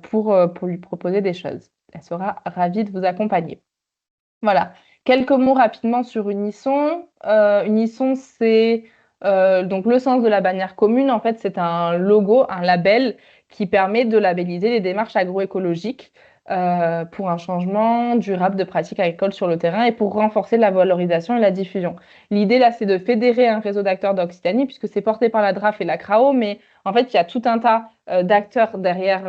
pour lui proposer des choses. Elle sera ravie de vous accompagner. Voilà. Quelques mots rapidement sur Unisson. Unisson, c'est donc le sens de la bannière commune. En fait, c'est un logo, un label qui permet de labelliser les démarches agroécologiques pour un changement durable de pratiques agricoles sur le terrain et pour renforcer la valorisation et la diffusion. L'idée, là, c'est de fédérer un réseau d'acteurs d'Occitanie, puisque c'est porté par la DRAF et la CRAO, mais en fait, il y a tout un tas d'acteurs derrière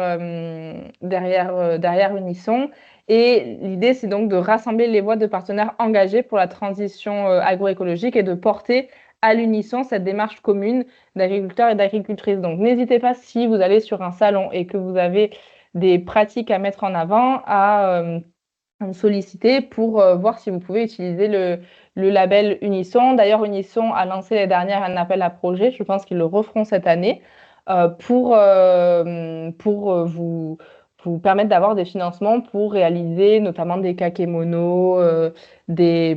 Unisson. Et l'idée, c'est donc de rassembler les voix de partenaires engagés pour la transition agroécologique et de porter à l'unisson cette démarche commune d'agriculteurs et d'agricultrices. Donc, n'hésitez pas, si vous allez sur un salon et que vous avez des pratiques à mettre en avant, à me solliciter pour voir si vous pouvez utiliser le label Unisson. D'ailleurs, Unisson a lancé l'année dernière un appel à projet. Je pense qu'ils le referont cette année pour vous permettre d'avoir des financements pour réaliser notamment des kakémonos, des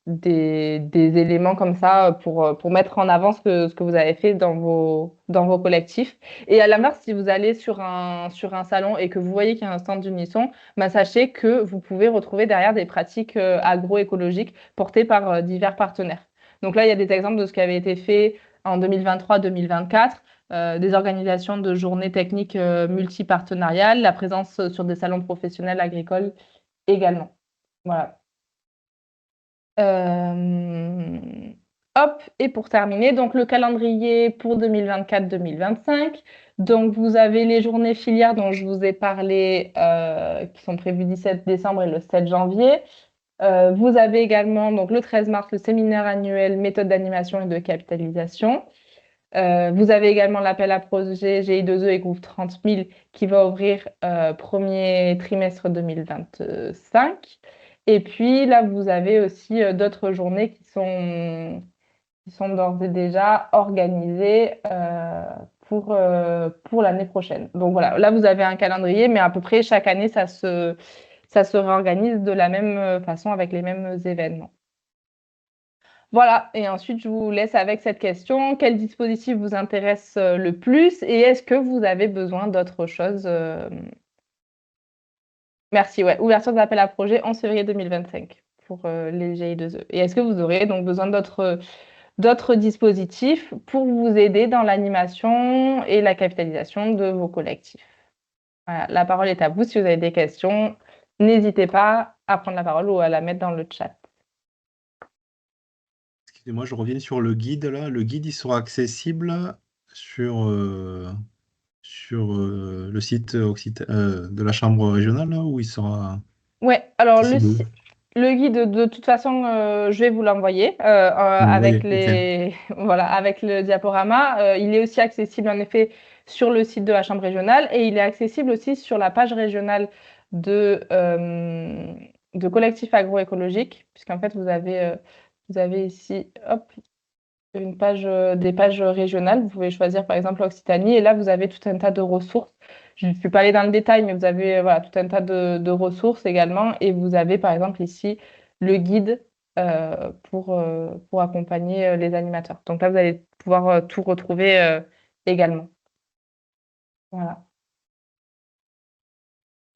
éléments comme ça pour mettre en avant ce que vous avez fait dans vos collectifs. Et à l'inverse, si vous allez sur un salon et que vous voyez qu'il y a un stand d'Unisson, sachez que vous pouvez retrouver derrière des pratiques agroécologiques portées par divers partenaires. Donc là, il y a des exemples de ce qui avait été fait en 2023-2024. Des organisations de journées techniques multipartenariales, la présence sur des salons professionnels agricoles également. Voilà. Et pour terminer, donc le calendrier pour 2024-2025. Donc vous avez les journées filières dont je vous ai parlé, qui sont prévues 17 décembre et le 7 janvier. Vous avez également donc le 13 mars le séminaire annuel méthode d'animation et de capitalisation. Vous avez également l'appel à projet GI2E et groupe 30 000 qui va ouvrir premier trimestre 2025. Et puis là, vous avez aussi d'autres journées qui sont d'ores et déjà organisées pour l'année prochaine. Donc voilà, là, vous avez un calendrier, mais à peu près chaque année, ça se réorganise de la même façon avec les mêmes événements. Voilà, et ensuite je vous laisse avec cette question. Quel dispositif vous intéresse le plus et est-ce que vous avez besoin d'autre chose Merci, ouais. Ouverture de l'appel à projet en février 2025 pour les GI2E. Et est-ce que vous aurez donc besoin d'autres dispositifs pour vous aider dans l'animation et la capitalisation de vos collectifs? Voilà, la parole est à vous. Si vous avez des questions, n'hésitez pas à prendre la parole ou à la mettre dans le chat. Excusez-moi, je reviens sur le guide là. Le guide, il sera accessible sur le site de la Chambre régionale là, où il sera Ouais, alors accessible. le guide, de toute façon, je vais vous l'envoyer avec voilà, avec le diaporama. Il est aussi accessible en effet sur le site de la Chambre régionale et il est accessible aussi sur la page régionale de collectifs agroécologiques, puisqu'en fait vous avez ici, hop, une page, des pages régionales. Vous pouvez choisir par exemple l'Occitanie et là vous avez tout un tas de ressources. Je ne suis pas allée dans le détail, mais vous avez voilà, tout un tas de ressources également et vous avez par exemple ici le guide pour accompagner les animateurs. Donc là vous allez pouvoir tout retrouver également. Voilà.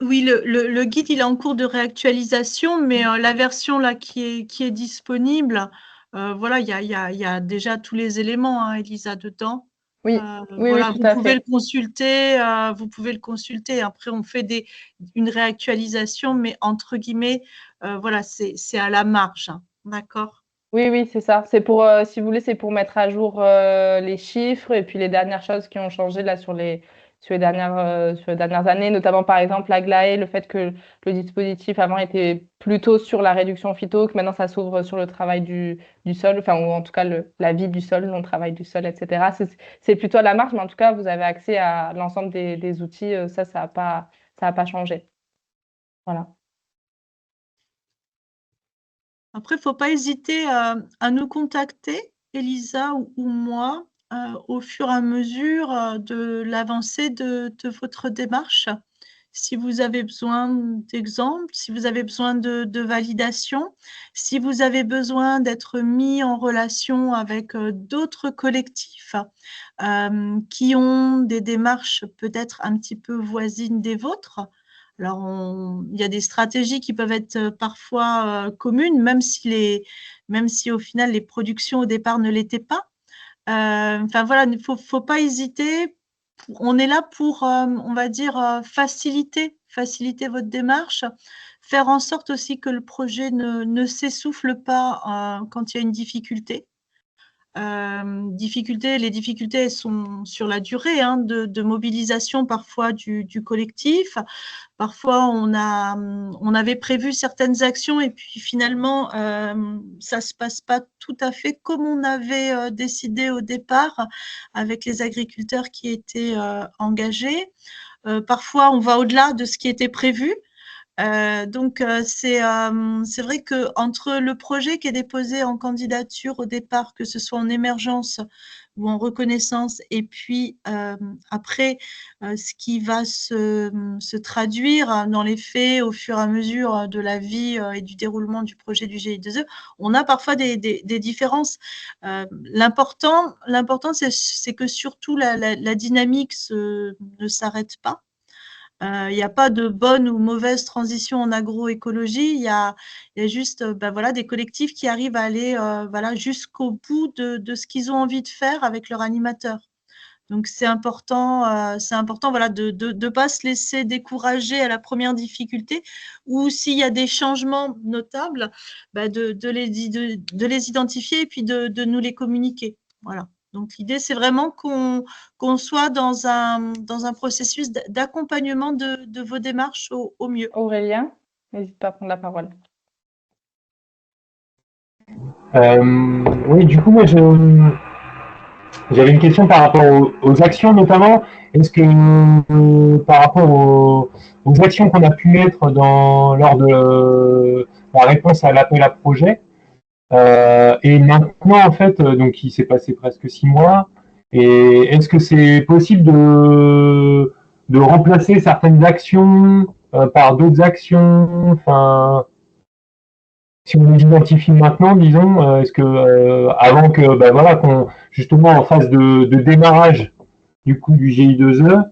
Oui, le guide, il est en cours de réactualisation, mais la version là qui est disponible, voilà, il y a déjà tous les éléments, hein, Elisa, dedans. Oui, oui, voilà, tout à fait. vous pouvez le consulter. Après, on fait une réactualisation, mais entre guillemets, voilà, c'est à la marge, hein, d'accord? Oui, oui, c'est ça. C'est pour, si vous voulez, c'est pour mettre à jour les chiffres et puis les dernières choses qui ont changé là sur les dernières années, notamment par exemple l'Aglaé, le fait que le dispositif avant était plutôt sur la réduction phyto, que maintenant ça s'ouvre sur le travail du sol, enfin, ou en tout cas la vie du sol, non le travail du sol, etc. C'est plutôt à la marge, mais en tout cas, vous avez accès à l'ensemble des outils. Ça n'a pas changé. Voilà. Après, il ne faut pas hésiter à nous contacter, Elisa ou moi, au fur et à mesure de l'avancée de votre démarche. Si vous avez besoin d'exemples, si vous avez besoin de validation, si vous avez besoin d'être mis en relation avec d'autres collectifs qui ont des démarches peut-être un petit peu voisines des vôtres. Alors, il y a des stratégies qui peuvent être parfois communes, même si au final les productions au départ ne l'étaient pas. Enfin voilà, il ne faut pas hésiter. On est là pour, on va dire, faciliter votre démarche, faire en sorte aussi que le projet ne s'essouffle pas quand il y a une difficulté. Les difficultés elles sont sur la durée de mobilisation parfois du collectif. Parfois, on avait prévu certaines actions et puis finalement, ça ne se passe pas tout à fait comme on avait décidé au départ avec les agriculteurs qui étaient engagés. Parfois, on va au-delà de ce qui était prévu. Donc, c'est vrai qu'entre le projet qui est déposé en candidature au départ, que ce soit en émergence ou en reconnaissance, et puis après, ce qui va se traduire dans les faits au fur et à mesure de la vie et du déroulement du projet du GI2E, on a parfois des différences. L'important, c'est que surtout la dynamique ne s'arrête pas. Il n'y a pas de bonne ou mauvaise transition en agroécologie. Il y a juste voilà, des collectifs qui arrivent à aller voilà, jusqu'au bout de ce qu'ils ont envie de faire avec leur animateur. Donc, c'est important voilà, de ne pas se laisser décourager à la première difficulté ou s'il y a des changements notables, de les identifier et puis de nous les communiquer. Voilà. Donc, l'idée, c'est vraiment qu'on soit dans un processus d'accompagnement de vos démarches au mieux. Aurélien, n'hésite pas à prendre la parole. Oui, du coup, moi, j'avais une question par rapport aux actions notamment. Est-ce que par rapport aux actions qu'on a pu mettre lors de la réponse à l'appel à projet, et maintenant en fait, donc il s'est passé presque 6 mois, et est-ce que c'est possible de remplacer certaines actions par d'autres actions? Enfin, si on les identifie maintenant, disons, est-ce que avant que voilà justement en phase de démarrage du coup du GI2E,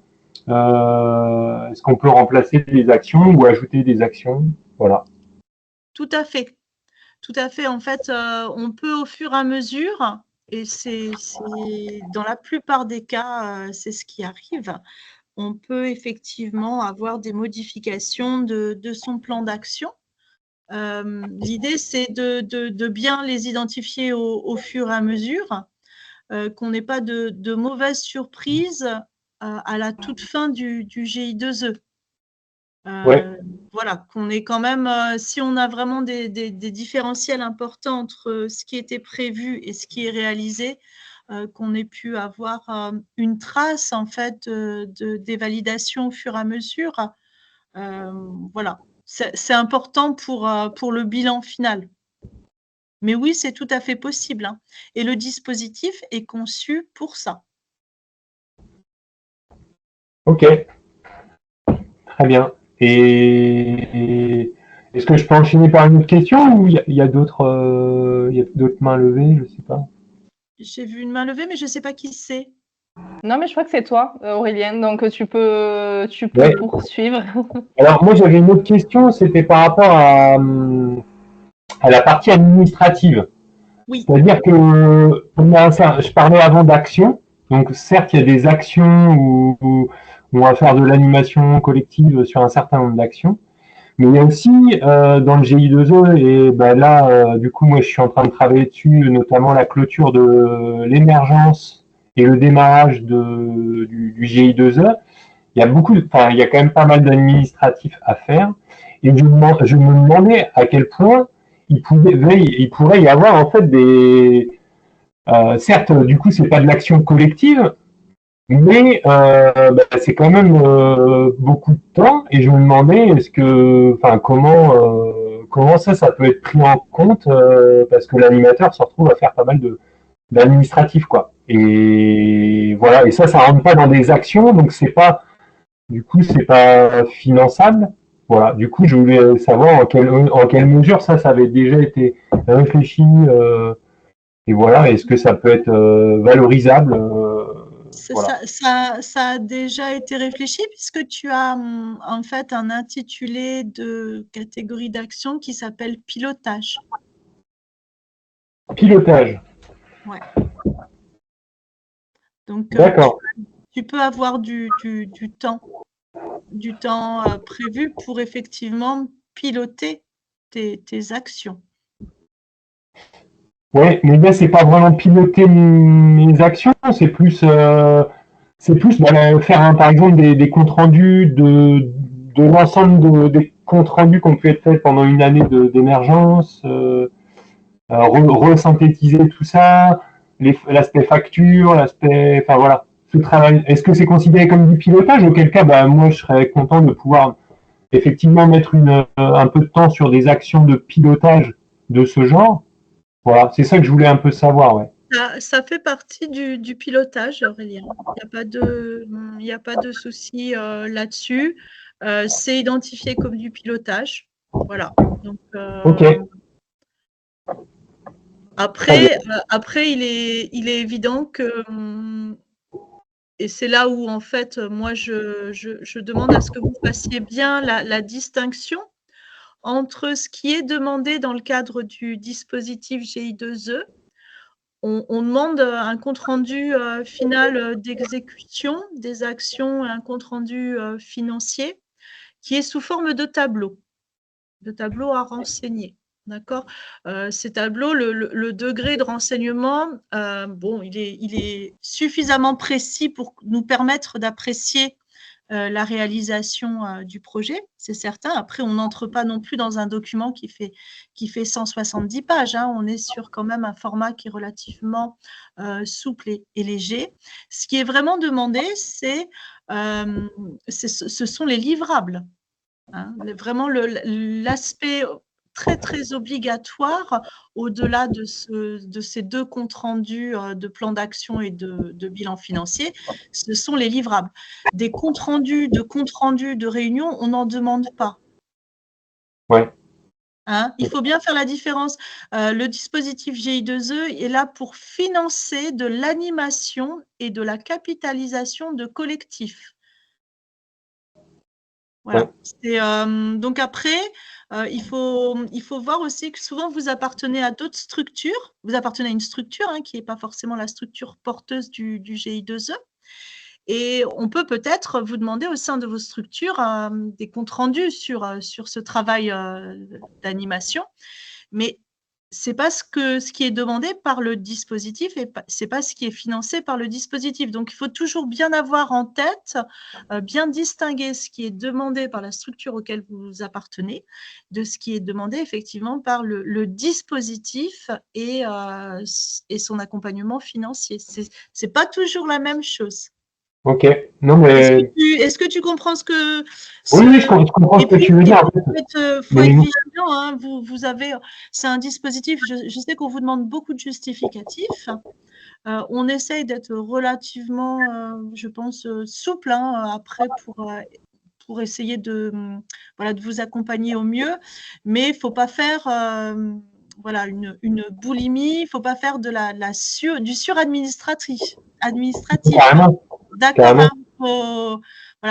est-ce qu'on peut remplacer des actions ou ajouter des actions? Voilà. Tout à fait. Tout à fait. En fait, on peut au fur et à mesure, et c'est dans la plupart des cas, c'est ce qui arrive, on peut effectivement avoir des modifications de son plan d'action. L'idée, c'est de bien les identifier au fur et à mesure, qu'on n'ait pas de mauvaises surprises à la toute fin du GI2E. Ouais. Voilà, qu'on ait quand même, si on a vraiment des différentiels importants entre ce qui était prévu et ce qui est réalisé, qu'on ait pu avoir une trace en fait des validations au fur et à mesure. Voilà, c'est important pour le bilan final. Mais oui, c'est tout à fait possible, hein. Et le dispositif est conçu pour ça. Ok, très bien. Et est-ce que je peux enchaîner par une autre question ou il y a d'autres mains levées, je sais pas. J'ai vu une main levée, mais je ne sais pas qui c'est. Non, mais je crois que c'est toi, Aurélien, donc tu peux Ouais. poursuivre. Alors moi j'avais une autre question, c'était par rapport à la partie administrative. Oui. C'est-à-dire que je parlais avant d'actions. Donc certes, il y a des actions où on va faire de l'animation collective sur un certain nombre d'actions. Mais il y a aussi dans le GI2E, et là, du coup, moi je suis en train de travailler dessus, notamment la clôture de l'émergence et le démarrage du GI2E. Il y a il y a quand même pas mal d'administratifs à faire. Et je me demandais à quel point il pourrait y avoir en fait certes, du coup, c'est pas de l'action collective, mais c'est quand même beaucoup de temps. Et je me demandais, comment ça peut être pris en compte parce que l'animateur se retrouve à faire pas mal d'administratif, quoi. Et voilà. Et ça rentre pas dans des actions, donc c'est pas finançable. Voilà. Du coup, je voulais savoir en quelle mesure ça avait déjà été réfléchi. Et voilà, est-ce que ça peut être valorisable voilà. Ça a déjà été réfléchi puisque tu as en fait un intitulé de catégorie d'action qui s'appelle pilotage. Pilotage. Ouais. Donc, d'accord. Tu peux avoir du temps prévu pour effectivement piloter tes actions. Ouais, mais là, c'est pas vraiment piloter mes actions, c'est plus faire par exemple des comptes rendus de l'ensemble des comptes rendus qui ont pu être faits pendant une année d'émergence, resynthétiser tout ça, l'aspect facture, enfin voilà, ce travail. Est-ce que c'est considéré comme du pilotage? Auquel cas, moi, je serais content de pouvoir effectivement mettre un peu de temps sur des actions de pilotage de ce genre. Voilà, c'est ça que je voulais un peu savoir, ouais. Ça fait partie du pilotage, Aurélien. Il n'y a pas de souci là-dessus. C'est identifié comme du pilotage. Voilà. Donc, ok. Après, il est évident que, et c'est là où en fait, moi, je demande à ce que vous fassiez bien la distinction entre ce qui est demandé dans le cadre du dispositif GI2E. On demande un compte-rendu final d'exécution des actions et un compte-rendu financier qui est sous forme de tableau à renseigner. D'accord. Ces tableaux, le degré de renseignement, il est suffisamment précis pour nous permettre d'apprécier la réalisation du projet, c'est certain. Après, on n'entre pas non plus dans un document qui fait 170 pages. Hein. On est sur quand même un format qui est relativement souple et léger. Ce qui est vraiment demandé, ce sont les livrables. Hein. Vraiment l'aspect très, très obligatoire au-delà de ces deux comptes rendus de plan d'action et de bilan financier, ce sont les livrables. Des comptes rendus de réunion, on n'en demande pas. Ouais. Hein, il faut bien faire la différence. Le dispositif GI2E est là pour financer de l'animation et de la capitalisation de collectifs. Voilà. Donc après, il faut voir aussi que souvent vous appartenez à d'autres structures. Vous appartenez à une structure qui n'est pas forcément la structure porteuse du GI2E. Et on peut peut-être vous demander au sein de vos structures des comptes rendus sur ce travail d'animation. Mais ce n'est pas ce qui est demandé par le dispositif et ce n'est pas ce qui est financé par le dispositif. Donc, il faut toujours bien avoir en tête, bien distinguer ce qui est demandé par la structure auquel vous appartenez de ce qui est demandé effectivement par le dispositif et son accompagnement financier. Ce n'est pas toujours la même chose. Ok, non mais. Est-ce que tu comprends ce que. Oui, je comprends ce que tu veux dire. Il faut être vigilant. Hein, vous avez. C'est un dispositif. Je sais qu'on vous demande beaucoup de justificatifs. On essaye d'être relativement, je pense, souple après pour essayer de vous accompagner au mieux. Mais il ne faut pas faire. Une boulimie. Il ne faut pas faire du suradministratif. Carrément. D'accord.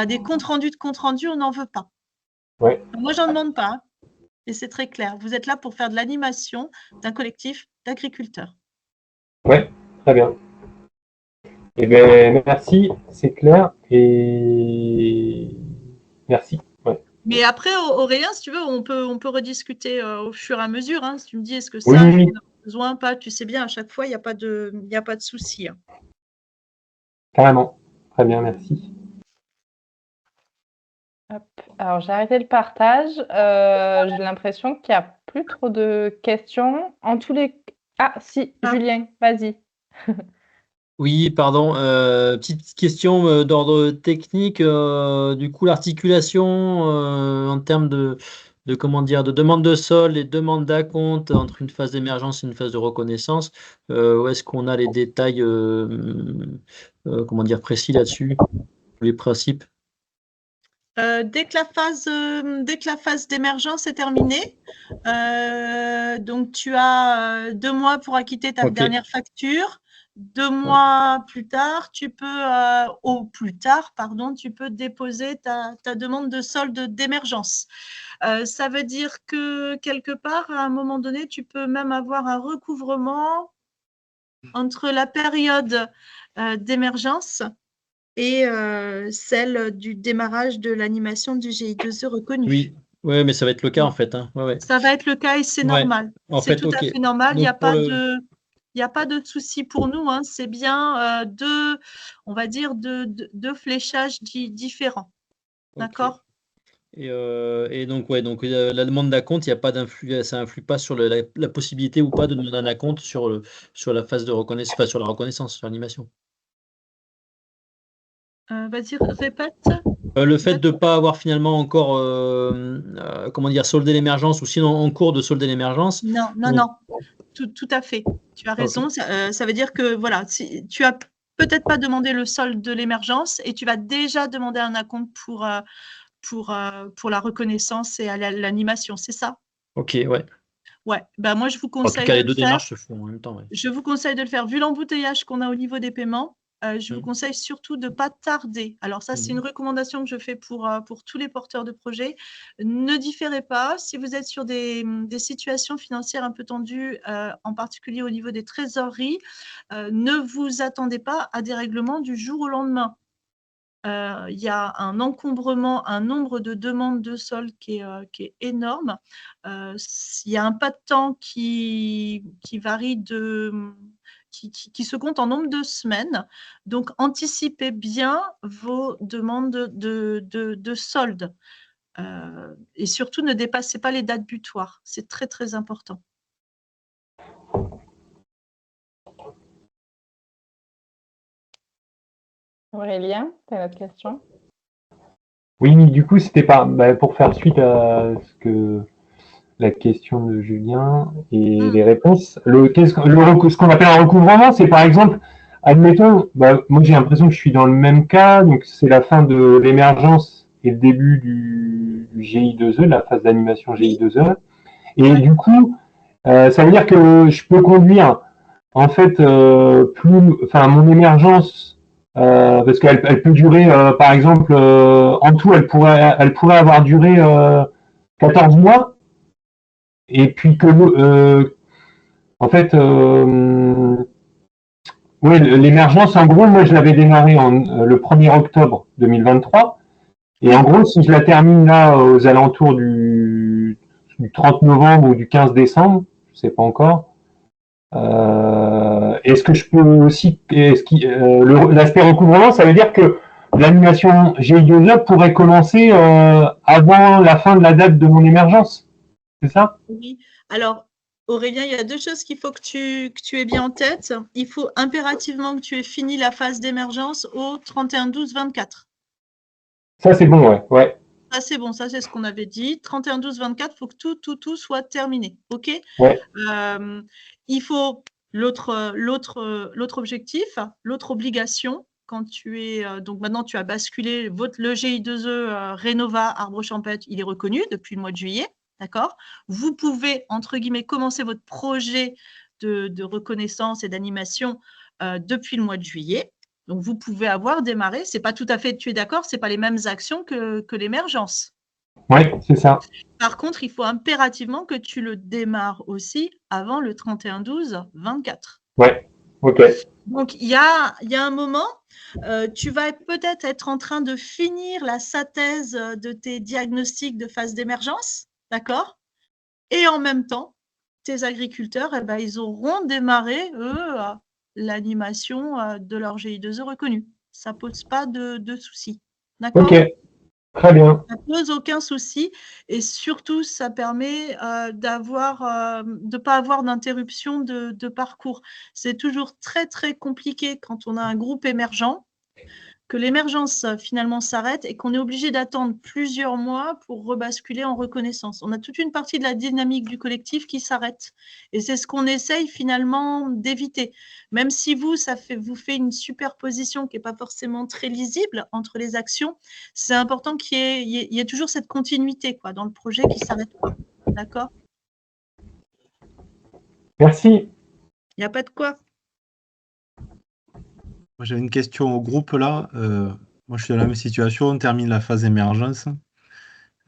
Des comptes rendus on n'en veut pas. Ouais. Moi, j'en demande pas. Et c'est très clair. Vous êtes là pour faire de l'animation d'un collectif d'agriculteurs. Oui, très bien. Eh bien, merci, c'est clair. Et merci. Ouais. Mais après, Aurélien, si tu veux, on peut rediscuter au fur et à mesure. Hein, si tu me dis, est-ce que ça, oui. on a besoin, pas, tu sais bien, à chaque fois, il n'y a pas de souci. Hein. Carrément. Très bien, merci. Hop. Alors, j'ai arrêté le partage. J'ai l'impression qu'il n'y a plus trop de questions. Ah, si, Julien, vas-y. Oui, pardon. Petite question d'ordre technique. Du coup, l'articulation en termes de demande de sol et demande d'acompte entre une phase d'émergence et une phase de reconnaissance, où est-ce qu'on a les détails précis là-dessus, les principes? Dès que la phase d'émergence est terminée, donc tu as 2 mois pour acquitter ta dernière facture. 2 mois plus tard, tu peux déposer ta demande de solde d'émergence. Ça veut dire que quelque part, à un moment donné, tu peux même avoir un recouvrement entre la période d'émergence et celle du démarrage de l'animation du GI2E reconnu. Oui, mais ça va être le cas en fait. Hein. Ouais. Ça va être le cas et c'est normal. C'est tout à fait normal. Il n'y a pas de souci pour nous. Hein. C'est bien deux fléchages différents. D'accord. Et donc la demande d'acompte, il n'y a pas ça influe pas sur la possibilité ou pas de demander un acompte sur la phase de reconnaissance, enfin, sur la reconnaissance, sur l'animation. Vas-y, répète. Le fait de ne pas avoir finalement encore soldé l'émergence ou sinon en cours de solder l'émergence. Non. Tout à fait. Tu as raison. Ça veut dire que si tu as peut-être pas demandé le solde de l'émergence et tu vas déjà demander un acompte pour la reconnaissance et l'animation, c'est ça? Ok, ouais. Ouais, moi je vous conseille. En tout cas, les deux démarches se font en même temps. Ouais. Je vous conseille de le faire. Vu l'embouteillage qu'on a au niveau des paiements, je vous conseille surtout de ne pas tarder. Alors ça, c'est une recommandation que je fais pour tous les porteurs de projets. Ne différez pas. Si vous êtes sur des situations financières un peu tendues, en particulier au niveau des trésoreries, ne vous attendez pas à des règlements du jour au lendemain. Il y a un encombrement, un nombre de demandes de solde qui est énorme. Il y a un pas de temps qui varie qui se compte en nombre de semaines. Donc, anticipez bien vos demandes de solde. Et surtout, ne dépassez pas les dates butoirs. C'est très, très important. Aurélien, tu as une autre question? Oui, du coup, c'était pour faire suite à la question de Julien et les réponses. Ce qu'on appelle un recouvrement, c'est par exemple, admettons, moi j'ai l'impression que je suis dans le même cas, donc c'est la fin de l'émergence et le début du GI2E, la phase d'animation GI2E. Et du coup, ça veut dire que je peux conduire, en fait, mon émergence, parce qu'elle peut durer, par exemple, en tout, elle pourrait avoir duré 14 mois, et puis en fait, oui, l'émergence, en gros, moi, je l'avais démarré le 1er octobre 2023. Et en gros, si je la termine là aux alentours du 30 novembre ou du 15 décembre, je sais pas encore, est-ce que je peux aussi... L'aspect recouvrement, ça veut dire que l'animation GI2E pourrait commencer avant la fin de la date de mon émergence. C'est ça? Oui. Alors, Aurélien, il y a deux choses qu'il faut que tu aies bien en tête. Il faut impérativement que tu aies fini la phase d'émergence au 31-12-24. Ça, c'est bon, ouais. Ça, c'est bon, ça, c'est ce qu'on avait dit. 31-12-24, il faut que tout soit terminé. OK? Ouais. Il faut l'autre objectif, l'autre obligation, quand tu es… donc maintenant, tu as basculé le GI2E Rénova Arbre Champêtre, il est reconnu depuis le mois de juillet. D'accord? Vous pouvez, entre guillemets, commencer votre projet de reconnaissance et d'animation depuis le mois de juillet. Donc, vous pouvez avoir démarré. Ce n'est pas tout à fait, tu es d'accord, ce n'est pas les mêmes actions que l'émergence. Oui, c'est ça. Par contre, il faut impérativement que tu le démarres aussi avant le 31-12-24. Oui, OK. Donc, il y a un moment, tu vas peut-être être en train de finir la synthèse de tes diagnostics de phase d'émergence. D'accord? Et en même temps, tes agriculteurs, ils auront démarré, eux, l'animation de leur GI2E reconnu. Ça ne pose pas de souci. D'accord? OK, très bien. Ça ne pose aucun souci. Et surtout, ça permet de ne pas avoir d'interruption de parcours. C'est toujours très, très compliqué quand on a un groupe émergent, que l'émergence finalement s'arrête et qu'on est obligé d'attendre plusieurs mois pour rebasculer en reconnaissance. On a toute une partie de la dynamique du collectif qui s'arrête. Et c'est ce qu'on essaye finalement d'éviter. Même si vous fait une superposition qui n'est pas forcément très lisible entre les actions, c'est important qu'il y ait toujours cette continuité dans le projet qui ne s'arrête pas. D'accord? Merci. Il n'y a pas de quoi. J'ai une question au groupe là. Moi, je suis dans la même situation. On termine la phase émergence.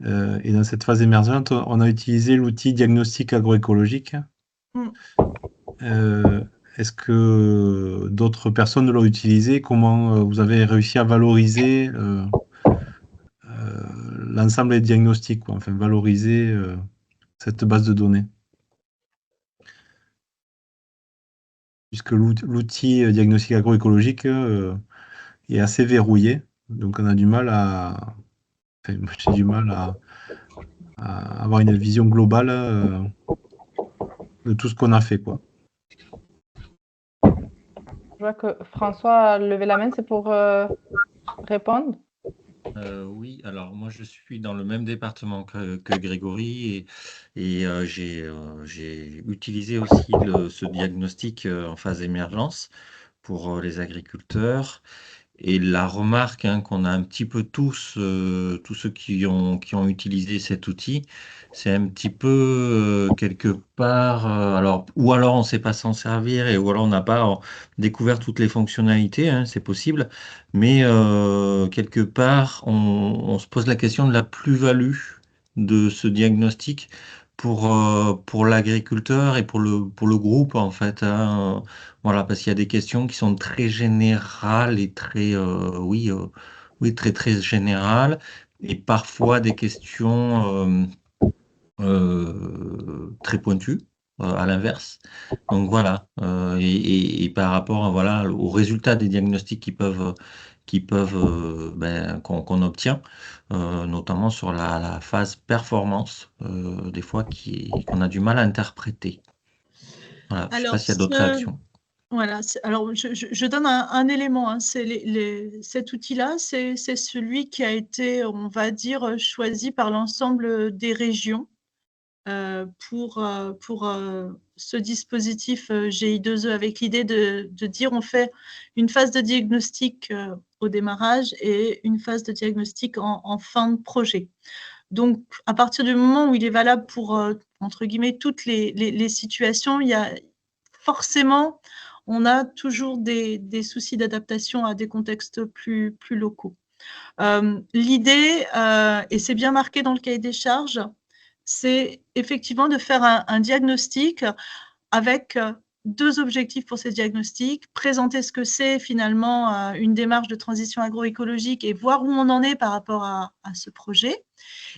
Et dans cette phase émergente, on a utilisé l'outil diagnostic agroécologique. Est-ce que d'autres personnes l'ont utilisé? Comment vous avez réussi à valoriser l'ensemble des diagnostics, enfin valoriser cette base de données? Puisque l'outil diagnostic agroécologique est assez verrouillé, donc on a du mal à… Enfin, j'ai du mal à avoir une vision globale de tout ce qu'on a fait, quoi. Je vois que François a levé la main, c'est pour répondre? Oui, alors moi je suis dans le même département que Grégory et j'ai utilisé aussi ce diagnostic en phase émergence pour les agriculteurs. Et la remarque qu'on a un petit peu tous ceux qui ont utilisé cet outil, c'est un petit peu quelque part, ou alors on ne sait pas s'en servir, ou alors on n'a pas découvert toutes les fonctionnalités, c'est possible, mais quelque part on se pose la question de la plus-value de ce diagnostic pour l'agriculteur et pour le groupe en fait. Voilà, parce qu'il y a des questions qui sont très générales et très, oui, très très générales, et parfois des questions très pointues, à l'inverse. Donc voilà, et par rapport voilà, aux résultats des diagnostics qu'on obtient, notamment sur la phase performance, des fois qu'on a du mal à interpréter. Voilà, je ne sais pas s'il y a d'autres réactions. Voilà, alors je donne un élément, cet outil-là, c'est celui qui a été, on va dire, choisi par l'ensemble des régions pour ce dispositif GI2E, avec l'idée de dire on fait une phase de diagnostic au démarrage et une phase de diagnostic en fin de projet. Donc, à partir du moment où il est valable pour, entre guillemets, toutes les situations, il y a forcément, on a toujours des soucis d'adaptation à des contextes plus locaux. L'idée, et c'est bien marqué dans le cahier des charges, c'est effectivement de faire un diagnostic avec 2 objectifs pour ces diagnostics, présenter ce que c'est finalement une démarche de transition agroécologique et voir où on en est par rapport à ce projet,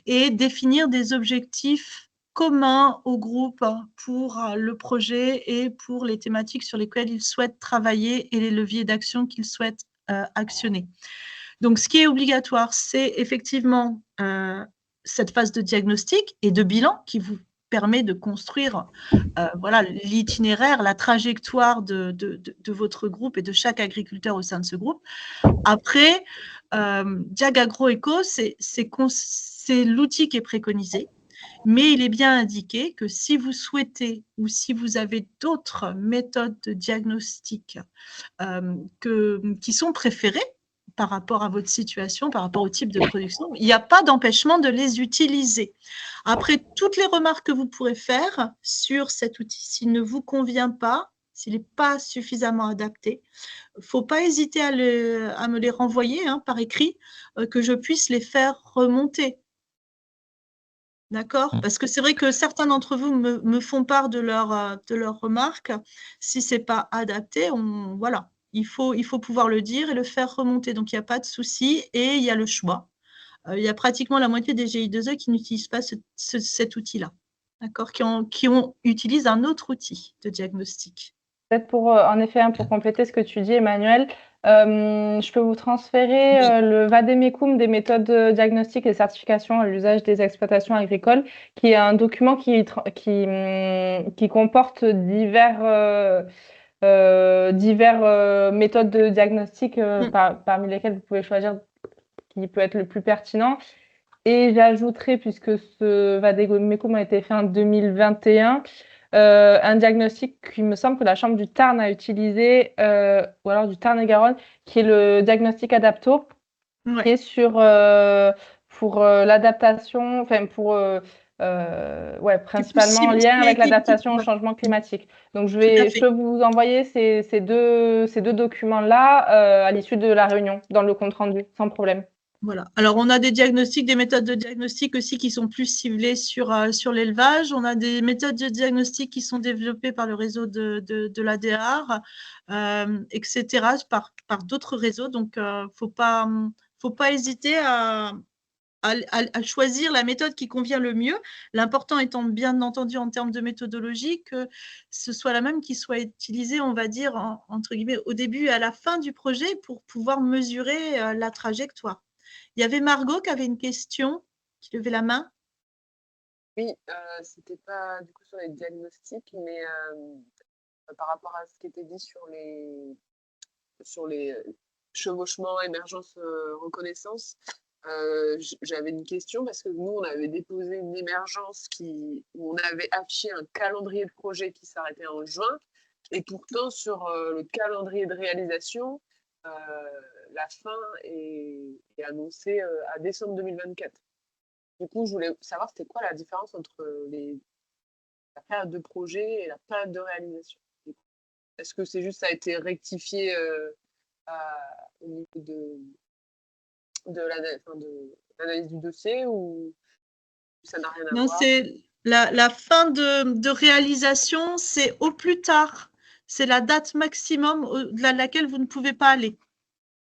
et définir des objectifs communs au groupe pour le projet et pour les thématiques sur lesquelles ils souhaitent travailler et les leviers d'action qu'ils souhaitent actionner. Donc, ce qui est obligatoire, c'est effectivement cette phase de diagnostic et de bilan qui vous permet de construire voilà, l'itinéraire, la trajectoire de votre groupe et de chaque agriculteur au sein de ce groupe. Après, Diag Agroéco, c'est l'outil qui est préconisé, mais il est bien indiqué que si vous souhaitez ou si vous avez d'autres méthodes de diagnostic qui sont préférées par rapport à votre situation, par rapport au type de production, il n'y a pas d'empêchement de les utiliser. Après, toutes les remarques que vous pourrez faire sur cet outil, s'il ne vous convient pas, s'il n'est pas suffisamment adapté, il ne faut pas hésiter à me les renvoyer par écrit, que je puisse les faire remonter. D'accord? Parce que c'est vrai que certains d'entre vous me font part de leurs remarques. Si ce n'est pas adapté, voilà. Il faut pouvoir le dire et le faire remonter. Donc, il n'y a pas de souci et il y a le choix. Il y a pratiquement la moitié des GI2E qui n'utilisent pas cet outil-là, d'accord, qui utilisent un autre outil de diagnostic. Peut-être en effet, pour compléter ce que tu dis, Emmanuel, je peux vous transférer le Vademecum des méthodes de diagnostic et certification à l'usage des exploitations agricoles, qui est un document qui comporte divers méthodes de diagnostic parmi lesquelles vous pouvez choisir qui peut être le plus pertinent. Et j'ajouterai, puisque ce Vademecum a été fait en 2021, un diagnostic qui me semble que la Chambre du Tarn a utilisé, ou alors du Tarn-et-Garonne, qui est le diagnostic Adapto, qui est sur pour l'adaptation, enfin principalement en lien avec l'adaptation au changement climatique. Donc je peux vous envoyer ces deux documents-là à l'issue de la réunion, dans le compte-rendu, sans problème. Voilà. Alors, on a des méthodes de diagnostic aussi qui sont plus ciblées sur l'élevage. On a des méthodes de diagnostic qui sont développées par le réseau de l'ADR, etc., par d'autres réseaux. Donc, faut pas hésiter à choisir la méthode qui convient le mieux. L'important étant, bien entendu, en termes de méthodologie, que ce soit la même qui soit utilisée, on va dire, entre guillemets, au début et à la fin du projet pour pouvoir mesurer la trajectoire. Il y avait Margot qui avait une question, qui levait la main. Oui, c'était pas du coup sur les diagnostics, mais par rapport à ce qui était dit sur les chevauchements, émergence, reconnaissance, j'avais une question parce que nous, on avait déposé une émergence où on avait affiché un calendrier de projet qui s'arrêtait en juin, et pourtant sur le calendrier de réalisation, la fin est annoncée à décembre 2024. Du coup, je voulais savoir c'était quoi la différence entre la période de projet et la période de réalisation. Est-ce que c'est juste ça a été rectifié au niveau de l'analyse du dossier ou ça n'a rien à voir? Non, c'est la fin de réalisation, c'est au plus tard. C'est la date maximum au-delà de laquelle vous ne pouvez pas aller.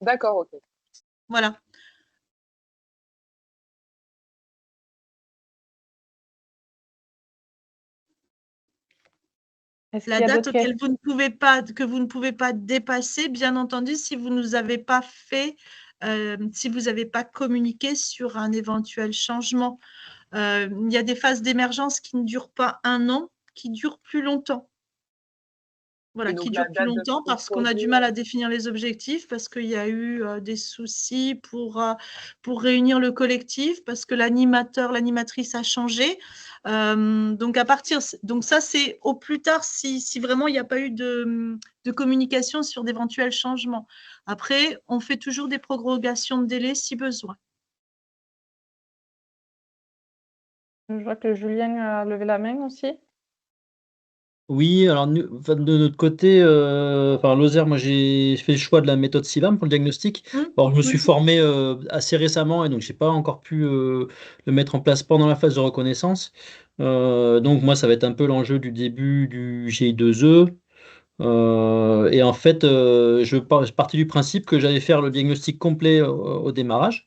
D'accord, ok. Voilà. La date auquel que vous ne pouvez pas dépasser, bien entendu, si vous ne nous avez pas fait, si vous n'avez pas communiqué sur un éventuel changement. Il y a des phases d'émergence qui ne durent pas 1 an, qui durent plus longtemps. Voilà, qui durent plus longtemps parce qu'on a du mal à définir les objectifs, parce qu'il y a eu des soucis pour réunir le collectif, parce que l'animateur, l'animatrice a changé. Donc ça, c'est au plus tard si vraiment il n'y a pas eu de communication sur d'éventuels changements. Après, on fait toujours des prorogations de délai si besoin. Je vois que Julien a levé la main aussi. Oui, alors de notre côté, Lozère, moi j'ai fait le choix de la méthode CIVAM pour le diagnostic. Alors je me suis formé assez récemment et donc j'ai pas encore pu le mettre en place pendant la phase de reconnaissance. Donc moi ça va être un peu l'enjeu du début du GI2E. Et en fait, je partais du principe que j'allais faire le diagnostic complet au démarrage.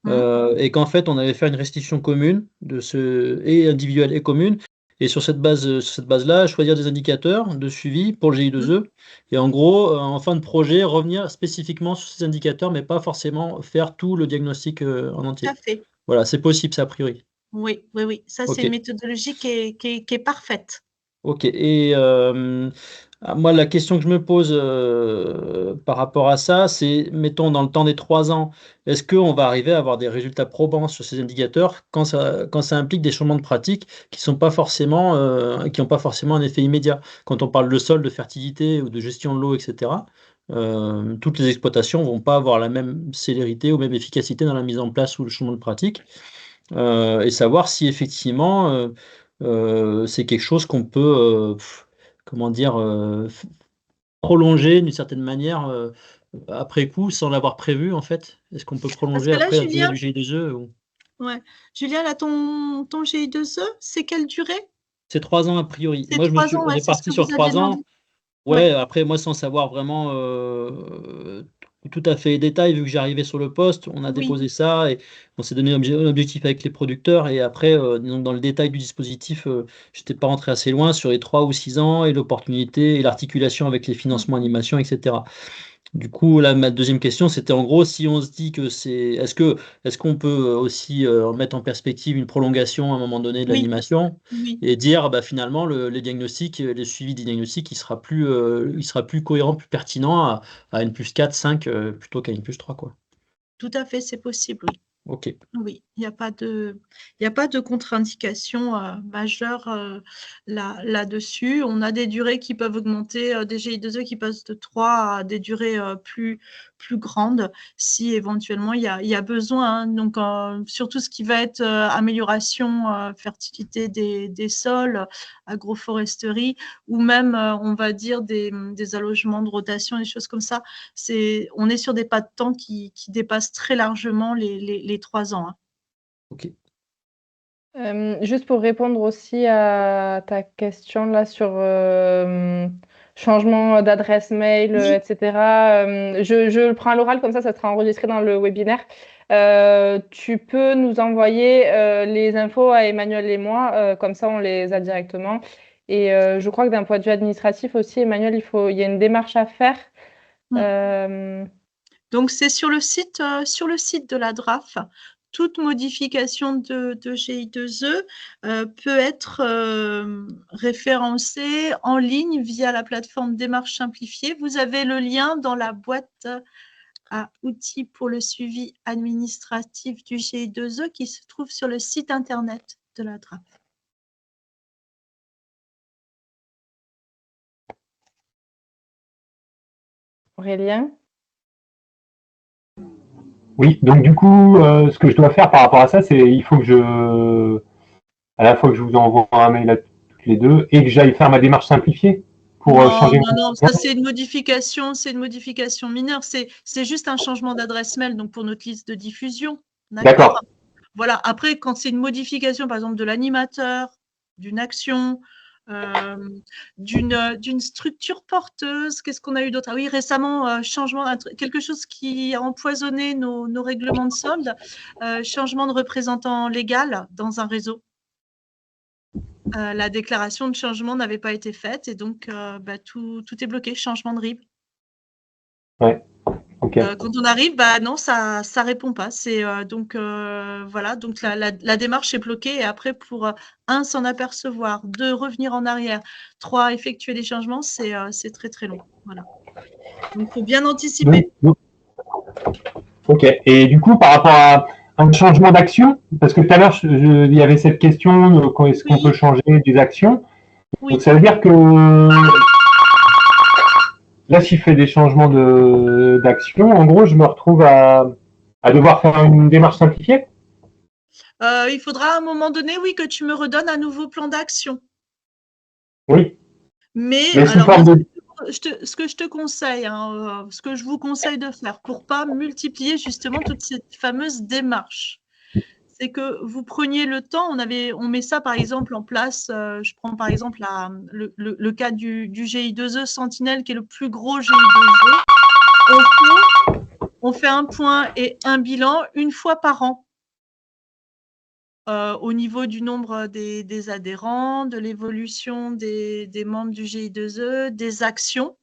Et qu'en fait, on allait faire une restitution commune et individuelle et commune. Et sur cette base-là, choisir des indicateurs de suivi pour le GI2E. Et en gros, en fin de projet, revenir spécifiquement sur ces indicateurs, mais pas forcément faire tout le diagnostic en Tout entier. à fait. Voilà, c'est possible, ça a priori. Oui. Ça, c'est Ok. une méthodologie qui est parfaite. Ok. Et moi, la question que je me pose par rapport à ça, c'est, mettons, dans le temps des 3 ans, est-ce qu'on va arriver à avoir des résultats probants sur ces indicateurs quand ça implique des changements de pratique qui n'ont pas forcément un effet immédiat? Quand on parle de sol, de fertilité ou de gestion de l'eau, etc., toutes les exploitations ne vont pas avoir la même célérité ou même efficacité dans la mise en place ou le changement de pratique. Et savoir si effectivement c'est quelque chose qu'on peut comment dire, prolonger d'une certaine manière après coup sans l'avoir prévu en fait. Est-ce qu'on peut Parce prolonger que là, après la durée Julien, du GI2E ou... ouais. Julien, là, ton GI2E, c'est quelle durée? C'est 3 ans a priori. C'est Moi, 3 ans, on ouais, est c'est ce parti que sur vous aviez 3 ans. demandé. Ouais, après, moi, sans savoir vraiment tout à fait les détails, vu que j'arrivais sur le poste, on a Oui. déposé ça et on s'est donné un objectif avec les producteurs. Et après, disons, dans le détail du dispositif, je n'étais pas rentré assez loin sur les 3 ou 6 ans et l'opportunité et l'articulation avec les financements animation, etc. Du coup, là, ma deuxième question, c'était en gros, si on se dit que est-ce qu'on peut aussi mettre en perspective une prolongation à un moment donné de Oui. l'animation Oui. et dire, bah, finalement, les diagnostics, les suivis des diagnostics, il sera plus cohérent, plus pertinent à N+4, 5 plutôt qu'à N+3, quoi. Tout à fait, c'est possible, oui. Ok. Oui, il n'y a pas de contre-indication majeure là-dessus. On a des durées qui peuvent augmenter, des GI2E qui passent de 3 à des durées plus grandes si éventuellement il y a besoin, hein. Donc, surtout ce qui va être amélioration, fertilité des sols, agroforesterie, ou même, on va dire, des allogements de rotation, des choses comme ça. On est sur des pas de temps qui dépassent très largement les 3 ans, hein. Ok. Juste pour répondre aussi à ta question là sur changement d'adresse mail, etc. Je le prends à l'oral, comme ça sera enregistré dans le webinaire. Tu peux nous envoyer les infos à Emmanuel et moi, comme ça on les a directement. Et je crois que d'un point de vue administratif aussi, Emmanuel, il y a une démarche à faire. Donc, c'est sur le site de la DRAF. Toute modification de GI2E peut être référencée en ligne via la plateforme Démarche simplifiée. Vous avez le lien dans la boîte à outils pour le suivi administratif du GI2E qui se trouve sur le site internet de la DRAF. Aurélien? Oui, donc du coup, ce que je dois faire par rapport à ça, c'est il faut à la fois que je vous envoie un mail à toutes les deux et que j'aille faire ma démarche simplifiée pour changer. Non, ça c'est une modification mineure. C'est juste un changement d'adresse mail, donc pour notre liste de diffusion. D'accord. Voilà. Après, quand c'est une modification, par exemple, de l'animateur, d'une action, d'une structure porteuse, qu'est-ce qu'on a eu d'autre? Ah oui, récemment, quelque chose qui a empoisonné nos règlements de solde, changement de représentant légal dans un réseau. La déclaration de changement n'avait pas été faite et donc tout est bloqué, changement de RIB. Ouais. Okay. Quand on arrive, non, ça répond pas. C'est voilà, donc la démarche est bloquée et après pour 1 s'en apercevoir, 2 revenir en arrière, 3 effectuer des changements, c'est très très long. Voilà. Donc il faut bien anticiper. Ok. Et du coup, par rapport à un changement d'action, parce que tout à l'heure il y avait cette question est-ce qu'on peut changer des actions? Oui. Donc ça veut dire que là, si je fais des changements d'action, en gros, je me retrouve à devoir faire une démarche simplifiée? Il faudra à un moment donné, oui, que tu me redonnes un nouveau plan d'action. Oui. Mais Mais sous alors, forme moi, de... ce que je te conseille, hein, ce que je vous conseille de faire pour pas multiplier justement toute cette fameuse démarche, c'est que vous preniez le temps. On met ça par exemple en place. Je prends par exemple le cas du GI2E Sentinelle, qui est le plus gros GI2E. On fait un point et un bilan une fois par an. Au niveau du nombre des adhérents, de l'évolution des membres du GI2E, des actions.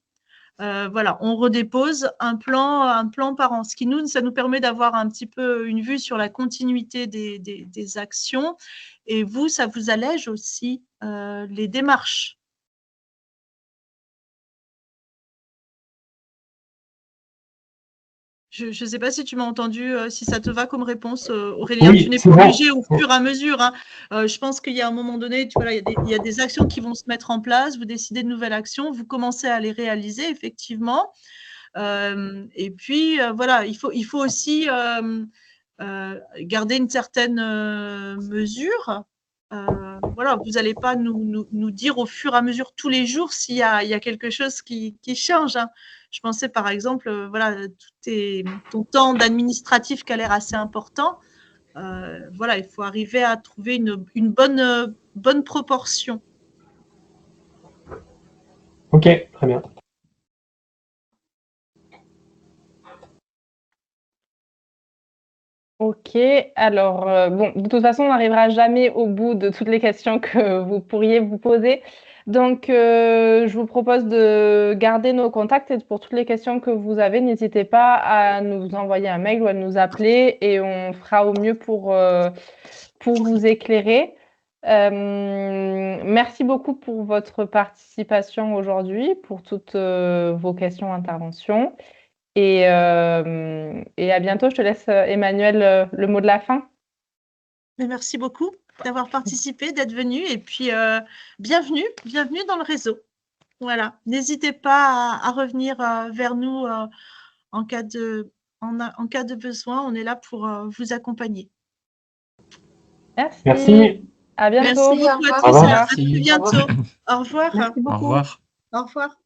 Voilà, on redépose un plan par an, ça nous permet d'avoir un petit peu une vue sur la continuité des actions. Et vous, ça vous allège aussi les démarches. Je ne sais pas si tu m'as entendu, si ça te va comme réponse, Aurélien. Oui, Tu n'es c'est pas bon. obligé au fur et à mesure, hein. Je pense qu'il y a un moment donné, voilà, il y a des actions qui vont se mettre en place, vous décidez de nouvelles actions, vous commencez à les réaliser, effectivement. Et puis, voilà, il faut aussi garder une certaine mesure. Voilà, vous n'allez pas nous dire au fur et à mesure tous les jours s'il y a quelque chose qui change, hein. Je pensais par exemple, voilà, ton temps d'administratif qui a l'air assez important. Voilà, il faut arriver à trouver une bonne proportion. Ok, très bien. Ok, alors, bon, de toute façon, on n'arrivera jamais au bout de toutes les questions que vous pourriez vous poser. Donc, je vous propose de garder nos contacts et pour toutes les questions que vous avez, n'hésitez pas à nous envoyer un mail ou à nous appeler et on fera au mieux pour vous éclairer. Merci beaucoup pour votre participation aujourd'hui, pour toutes vos questions, interventions. Et à bientôt. Je te laisse, Emmanuel, le mot de la fin. Mais merci beaucoup d'avoir participé, d'être venu et puis bienvenue dans le réseau. Voilà, n'hésitez pas à revenir vers nous en cas de besoin. On est là pour vous accompagner. Merci. Merci. À bientôt. Merci beaucoup à Au tous. revoir. À très bientôt. Au revoir. Merci beaucoup. Au revoir. Au revoir.